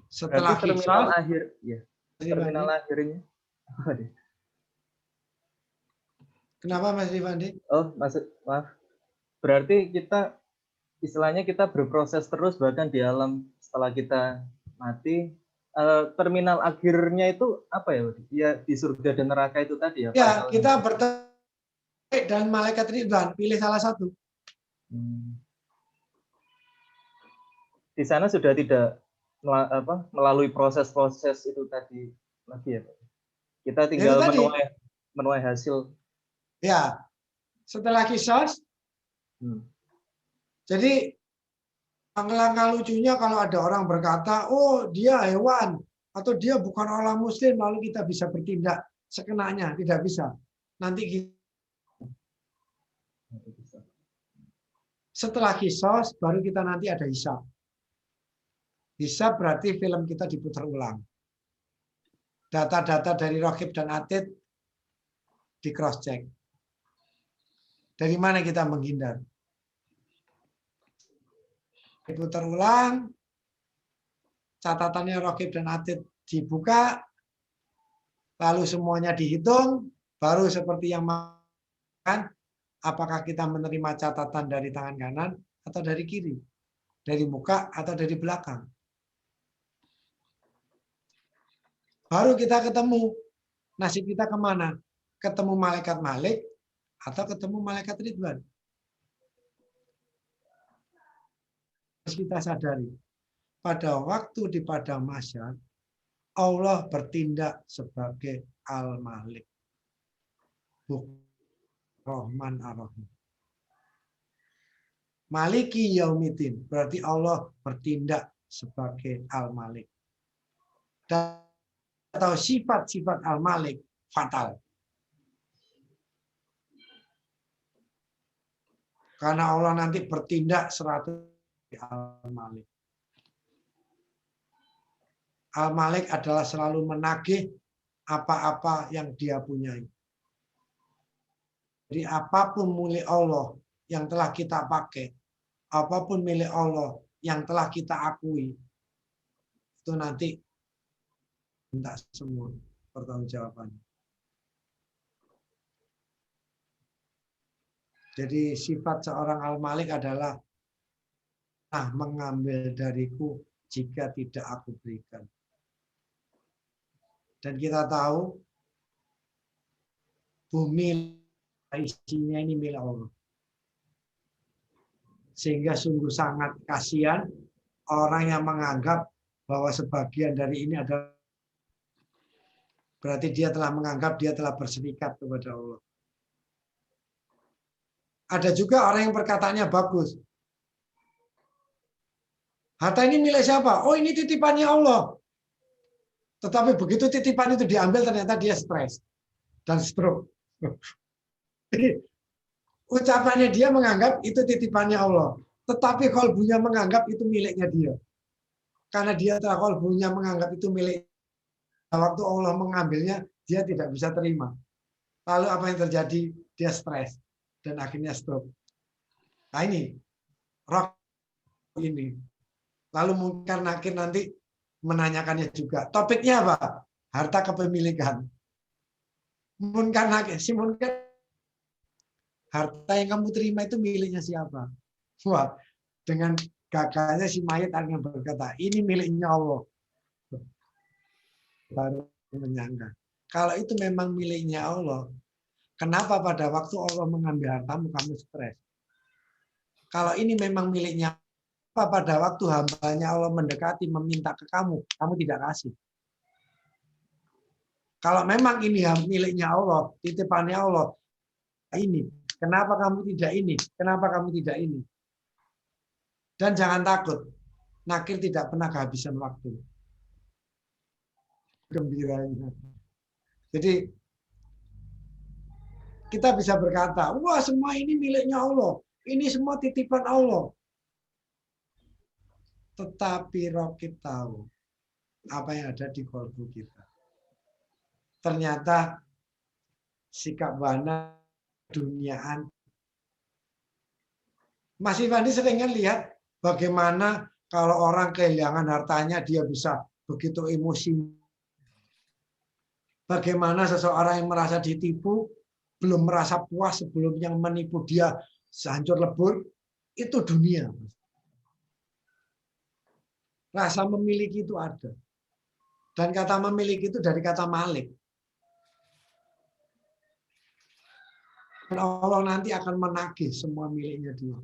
Setelah terminal kisah, akhir, ya. Terminal akhirnya. Kenapa Mas Rifandi? Oh, maaf. Berarti kita istilahnya kita berproses terus bahkan di alam setelah kita mati. Terminal akhirnya itu apa ya? Ya di surga dan neraka itu tadi ya. Ya, kita bertemu dan malaikat Ridwan, pilih salah satu. Di sana sudah tidak melalui proses-proses itu tadi lagi ya Pak. Kita tinggal menuai hasil. Ya, setelah kisos. Jadi langkah lucunya kalau ada orang berkata, oh dia hewan atau dia bukan orang muslim, lalu kita bisa bertindak sekenanya. Tidak bisa. Nanti setelah kisos baru kita nanti ada hisab. Hisab berarti film kita diputar ulang. Data-data dari Raqib dan Atid di cross check. Dari mana kita menghindar? Diputar ulang, catatannya Raqib dan Atid dibuka, lalu semuanya dihitung, baru seperti yang makan, apakah kita menerima catatan dari tangan kanan atau dari kiri, dari muka atau dari belakang. Baru kita ketemu nasib kita kemana? Ketemu malaikat Malik atau ketemu malaikat Ridwan. Harus kita sadari, pada waktu di padang mahsyar Allah bertindak sebagai Al-Malik. Rahman Ar-Rahim. Maliki Yaumiddin, berarti Allah bertindak sebagai Al-Malik. Atau sifat-sifat Al-Malik fatal. Karena Allah nanti bertindak 100 Al-Malik. Al-Malik adalah selalu menagih apa-apa yang dia punyai. Jadi apapun milik Allah yang telah kita pakai, apapun milik Allah yang telah kita akui, itu nanti minta semua pertanggungjawabannya. Jadi sifat seorang Al-Malik adalah mengambil dariku jika tidak aku berikan. Dan kita tahu bumi isinya ini milik Allah. Sehingga sungguh sangat kasihan orang yang menganggap bahwa sebagian dari ini adalah berarti dia telah menganggap dia telah berserikat kepada Allah. Ada juga orang yang perkataannya bagus. Harta ini milik siapa? Oh, ini titipannya Allah. Tetapi begitu titipan itu diambil ternyata dia stres dan stroke. Ucapannya dia menganggap itu titipannya Allah. Tetapi kalbunya menganggap itu miliknya dia. Karena dia telah kalbunya menganggap itu milik. Waktu Allah mengambilnya, dia tidak bisa terima. Lalu apa yang terjadi? Dia stres dan akhirnya stroke. Nah ini, rock ini. Lalu Munkar Nakir nanti menanyakannya juga. Topiknya apa? Harta kepemilikan. Munkar Nakir, si Munkar, harta yang kamu terima itu miliknya siapa? Wah, dengan gagahnya si mayat akan berkata, ini miliknya Allah. Baru menyangka. Kalau itu memang miliknya Allah, kenapa pada waktu Allah mengambil hartamu kamu stres? Kalau ini memang miliknya, apa pada waktu hambanya Allah mendekati meminta ke kamu, kamu tidak kasih? Kalau memang ini miliknya Allah, titipannya Allah, ini, kenapa kamu tidak ini? Kenapa kamu tidak ini? Dan jangan takut, Nakir tidak pernah kehabisan waktu. Gembiranya. Jadi kita bisa berkata, wah semua ini miliknya Allah, ini semua titipan Allah. Tetapi Raqib tahu apa yang ada di kalbu kita. Ternyata sikap wana duniaan. Mas Ifandi sering lihat bagaimana kalau orang kehilangan hartanya dia bisa begitu emosi. Bagaimana seseorang yang merasa ditipu belum merasa puas sebelum yang menipu dia sehancur lebur, itu dunia. Rasa memiliki itu ada. Dan kata memiliki itu dari kata malik. Dan Allah nanti akan menagih semua miliknya dia.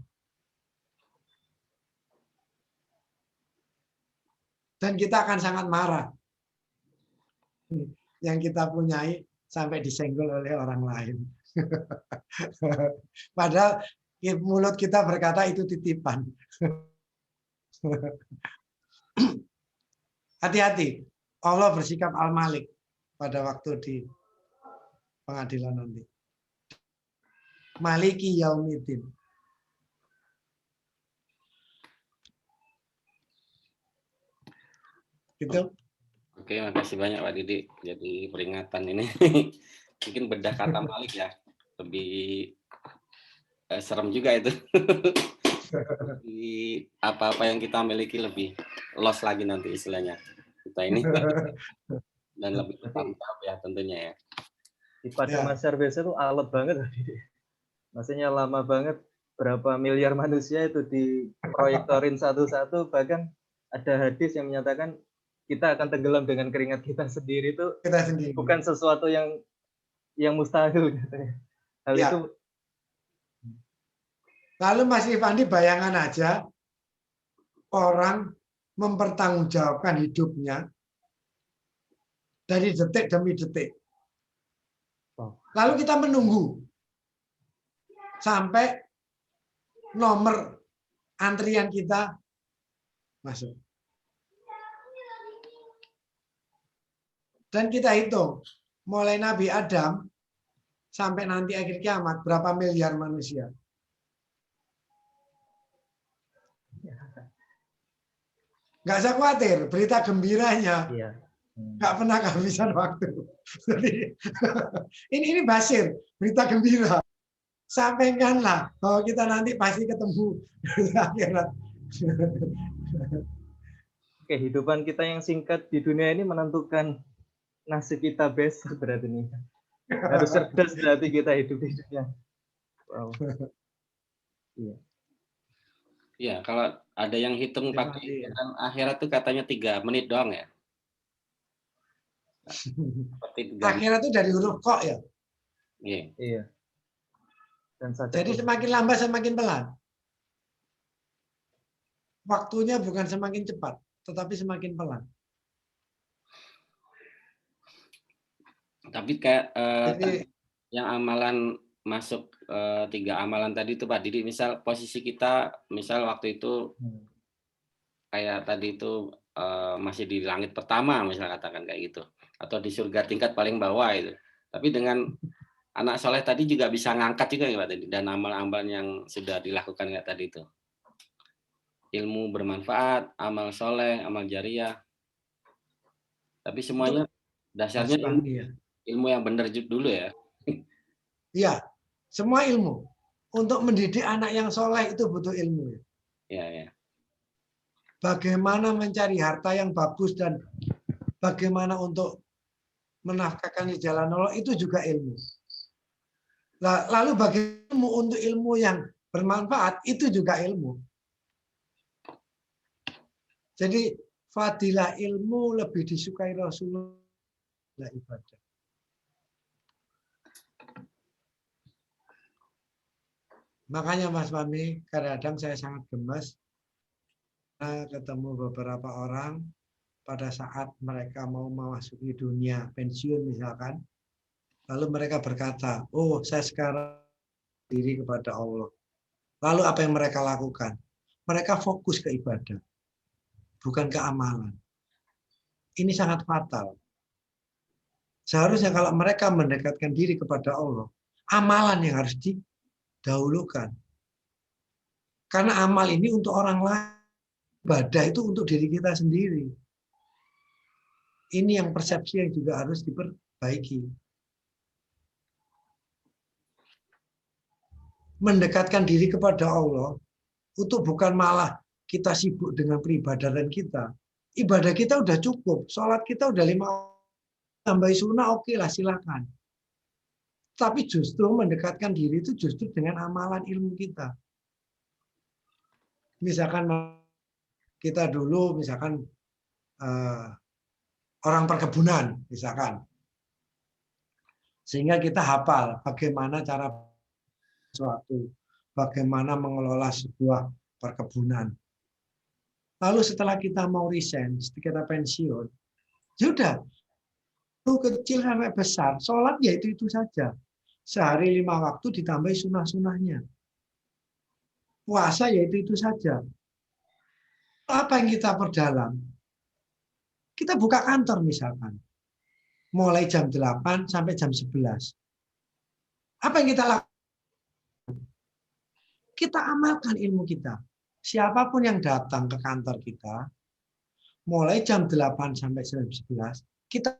Dan kita akan sangat marah. Yang kita punyai sampai disenggol oleh orang lain. Padahal mulut kita berkata itu titipan. Hati-hati, Allah bersikap Al-Malik pada waktu di pengadilan nanti. Maliki Yaumiddin. Gitu. Oke, makasih banyak Pak Didi. Jadi peringatan ini mungkin bedah kata Malik ya. Lebih serem juga itu. Apa-apa yang kita miliki lebih loss lagi nanti istilahnya. Kita ini dan lebih bertanggung jawab ya tentunya ya. Pada Mas Sarbesa itu alot banget. Maksudnya lama banget, berapa miliar manusia itu diproyektorin satu-satu, bahkan ada hadis yang menyatakan kita akan tenggelam dengan keringat kita sendiri itu bukan sesuatu yang mustahil katanya. Hal itu. Lalu Mas Ifandi bayangan aja orang mempertanggungjawabkan hidupnya dari detik demi detik. Oh. Lalu kita menunggu sampai nomor antrian kita masuk. Dan kita hitung, mulai Nabi Adam sampai nanti akhir kiamat, berapa miliar manusia. Nggak usah khawatir, berita gembiranya Iya. nggak pernah kehabisan waktu. Jadi, ini basir, berita gembira. Sampaikanlah bahwa kita nanti pasti ketemu di akhirat. Kehidupan kita yang singkat di dunia ini menentukan nasib kita besok berarti nih. Harus cerdas berarti kita hidup di dunia. Wow. Iya. Iya, kalau ada yang hitung pakai hitungan akhirat tuh katanya 3 menit doang ya. Seperti 3 menit. Akhirat itu dari huruf kok ya. Iya. Iya. Dan Jadi semakin lambat semakin pelan. Waktunya bukan semakin cepat, tetapi semakin pelan. Tapi kayak Jadi, yang amalan masuk 3 amalan tadi itu Pak Didi, misal posisi kita, misal waktu itu kayak tadi itu masih di langit pertama, misal katakan kayak gitu, atau di surga tingkat paling bawah itu. Tapi dengan anak soleh tadi juga bisa ngangkat juga ya Pak tadi, dan amal-amal yang sudah dilakukan kayak tadi itu. Ilmu bermanfaat, amal soleh, amal jariah. Tapi semuanya dasarnya ilmu yang benar dulu ya. iya, semua ilmu. Untuk mendidik anak yang soleh itu butuh ilmu. Iya, ya. Bagaimana mencari harta yang bagus dan bagaimana untuk menafkahkan di jalan Allah itu juga ilmu. Lalu bagaimana untuk ilmu yang bermanfaat itu juga ilmu. Jadi fadilah ilmu lebih disukai Rasulullah ibadah. Makanya Mas Fahmi, kadang-kadang saya sangat gemes ketemu beberapa orang pada saat mereka mau memasuki dunia pensiun misalkan, lalu mereka berkata, oh saya sekarang diri kepada Allah. Lalu apa yang mereka lakukan? Mereka fokus ke ibadah, bukan ke amalan. Ini sangat fatal. Seharusnya kalau mereka mendekatkan diri kepada Allah, amalan yang harus didahulukan. Karena amal ini untuk orang lain, ibadah itu untuk diri kita sendiri. Ini yang persepsi yang juga harus diperbaiki. Mendekatkan diri kepada Allah, itu bukan malah kita sibuk dengan peribadatan kita. Ibadah kita udah cukup, sholat kita udah 5, tambah sunnah oke lah silakan. Tapi justru mendekatkan diri itu justru dengan amalan ilmu kita. Misalkan kita dulu misalkan orang perkebunan misalkan, sehingga kita hafal bagaimana cara sesuatu, bagaimana mengelola sebuah perkebunan. Lalu setelah kita mau resign, setelah kita pensiun, sudah kecil sampai besar, sholat ya itu saja. Sehari 5 waktu ditambah sunnah-sunnahnya. Puasa ya itu saja. Apa yang kita perdalam? Kita buka kantor misalkan. Mulai jam 8 sampai jam 11. Apa yang kita lakukan? Kita amalkan ilmu kita. Siapapun yang datang ke kantor kita, mulai jam 8 sampai jam 11, kita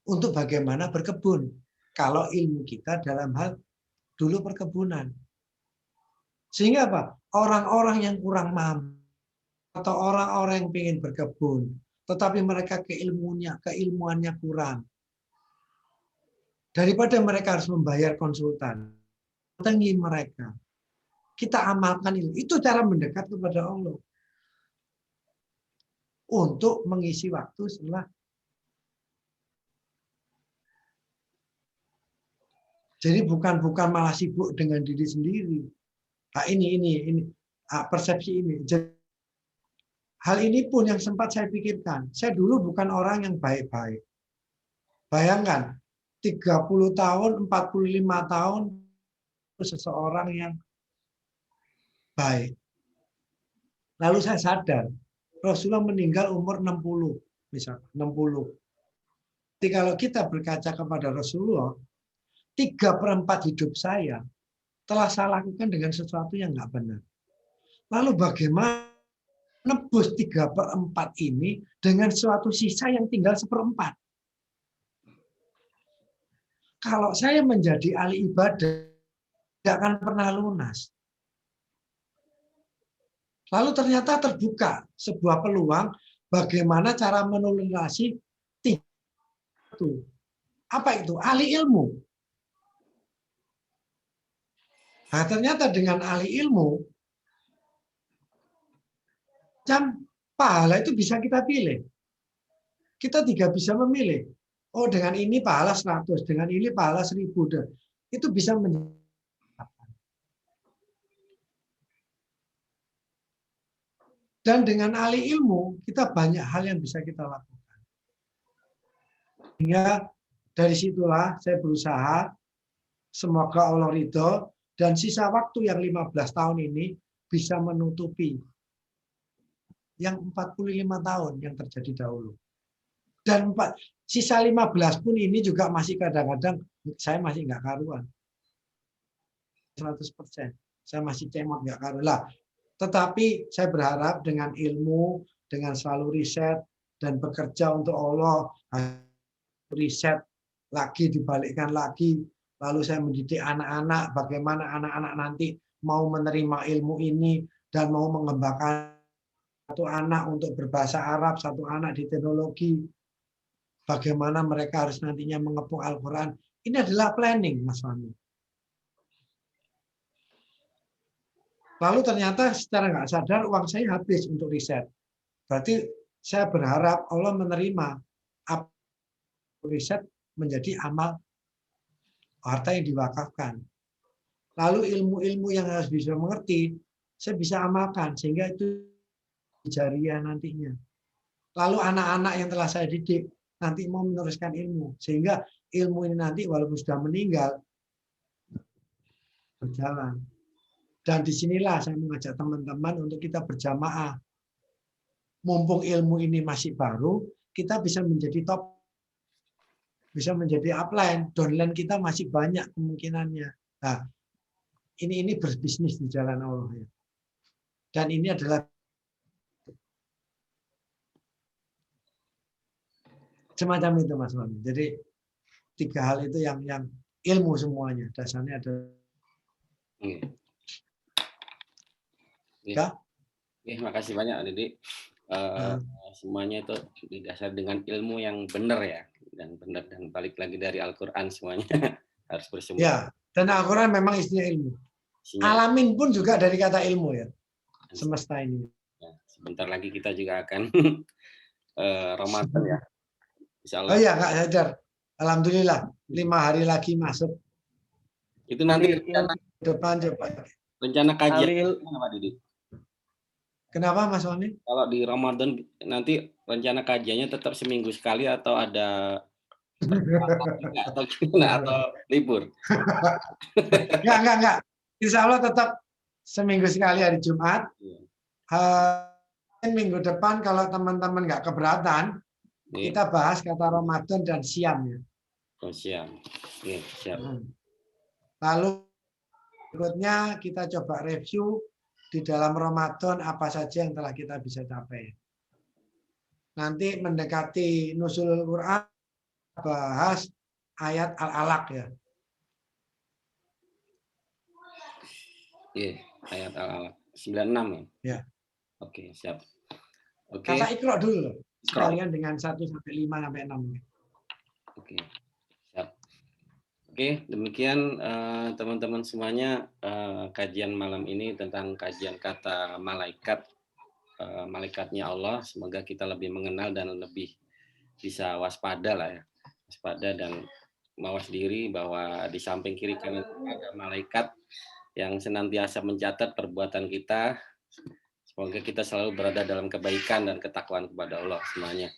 untuk bagaimana berkebun. Kalau ilmu kita dalam hal dulu perkebunan. Sehingga apa? Orang-orang yang kurang mampu atau orang-orang yang ingin berkebun, tetapi mereka keilmuannya kurang. Daripada mereka harus membayar konsultan, datangi mereka. Kita amalkan ilmu. Itu cara mendekat kepada Allah. Untuk mengisi waktu setelah. Jadi bukan malah sibuk dengan diri sendiri. Nah, ini persepsi ini. Hal ini pun yang sempat saya pikirkan. Saya dulu bukan orang yang baik-baik. Bayangkan 30 tahun, 45 tahun seseorang yang baik. Lalu saya sadar Rasulullah meninggal umur 60, misalnya 60. Jadi kalau kita berkaca kepada Rasulullah, 3/4 hidup saya telah saya lakukan dengan sesuatu yang nggak benar. Lalu bagaimana nebus 3/4 ini dengan suatu sisa yang tinggal 1/4? Kalau saya menjadi ahli ibadah, tidak akan pernah lunas. Lalu ternyata terbuka sebuah peluang bagaimana cara melunasi itu. Apa itu? Ahli ilmu. Nah, ternyata dengan ahli ilmu, jam pahala itu bisa kita pilih. Kita tidak bisa memilih. Oh, dengan ini pahala 100, dengan ini pahala 1000. Itu bisa menjadi. Dan dengan ahli ilmu, kita banyak hal yang bisa kita lakukan. Sehingga dari situlah saya berusaha, semoga Allah ridho, dan sisa waktu yang 15 tahun ini bisa menutupi yang 45 tahun yang terjadi dahulu. Dan sisa 15 pun ini juga masih kadang-kadang saya masih nggak karuan. 100%. Saya masih cemot nggak karuan. Lah, tetapi saya berharap dengan ilmu, dengan selalu riset dan bekerja untuk Allah, riset lagi, dibalikkan lagi, lalu saya mendidik anak-anak, bagaimana anak-anak nanti mau menerima ilmu ini dan mau mengembangkan satu anak untuk berbahasa Arab, satu anak di teknologi, bagaimana mereka harus nantinya mengepung Al-Quran. Ini adalah planning, Mas Fahmi. Lalu ternyata secara nggak sadar uang saya habis untuk riset. Berarti saya berharap Allah menerima riset menjadi amal harta yang diwakafkan. Lalu ilmu-ilmu yang harus bisa mengerti, saya bisa amalkan sehingga itu jariah nantinya. Lalu anak-anak yang telah saya didik nanti mau meneruskan ilmu sehingga ilmu ini nanti walaupun sudah meninggal berjalan. Dan disinilah saya mengajak teman-teman untuk kita berjamaah. Mumpung ilmu ini masih baru, kita bisa menjadi top, bisa menjadi upline, downline kita masih banyak kemungkinannya. Nah, ini berbisnis di jalan Allah ya. Dan ini adalah semacam itu Mas Mami. Jadi 3 hal itu yang ilmu semuanya, dasarnya ada. Ya. Oke, makasih banyak Didi. Semuanya itu didasar dengan ilmu yang benar ya, dan benar, dan balik lagi dari Al-Quran semuanya harus bersumber. Ya, dan Al-Quran memang isinya ilmu. Alamin pun juga dari kata ilmu ya, semesta ini. Ya, sebentar lagi kita juga akan Ramadan ya. Oh iya, Kak Haidar. Alhamdulillah, 5 hari lagi masuk. Itu nanti depan coba. Rencana kajian apa Didi? Kenapa Mas Wani? Kalau di Ramadan nanti rencana kajiannya tetap seminggu sekali atau ada atau gimana, atau libur? Enggak. Insya Allah tetap seminggu sekali hari Jumat. Minggu depan kalau teman-teman nggak keberatan, kita bahas kata Ramadan dan siam ya. Oh, siam. Siap. Lalu berikutnya kita coba review di dalam Ramadan apa saja yang telah kita bisa capai. Nanti mendekati Nuzulul Quran bahas ayat Al-Alaq ya. Iya, ayat Al-Alaq 96 ya. Ya. Oke, siap. Oke. Kata Iqra dulu sekalian dengan 1 sampai 5 sampai 6. Oke. Siap. Oke, demikian teman-teman semuanya kajian malam ini tentang kajian kata malaikat, malaikatnya Allah. Semoga kita lebih mengenal dan lebih bisa waspada lah ya, waspada dan mawas diri bahwa di samping kiri kanan ada malaikat yang senantiasa mencatat perbuatan kita. Semoga kita selalu berada dalam kebaikan dan ketakwaan kepada Allah semuanya.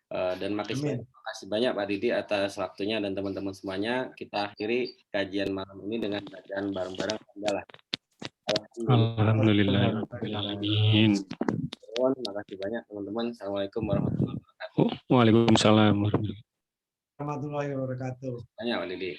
Dan Amin. terima kasih banyak Pak Didi atas waktunya dan teman-teman semuanya. Kita akhiri kajian malam ini dengan bacaan bareng-bareng adalah Alhamdulillahirrahmanirrahim. Terima kasih banyak teman-teman. Assalamualaikum warahmatullahi wabarakatuh. Waalaikumsalam. Warahmatullahi wabarakatuh. Banyak Pak Didi.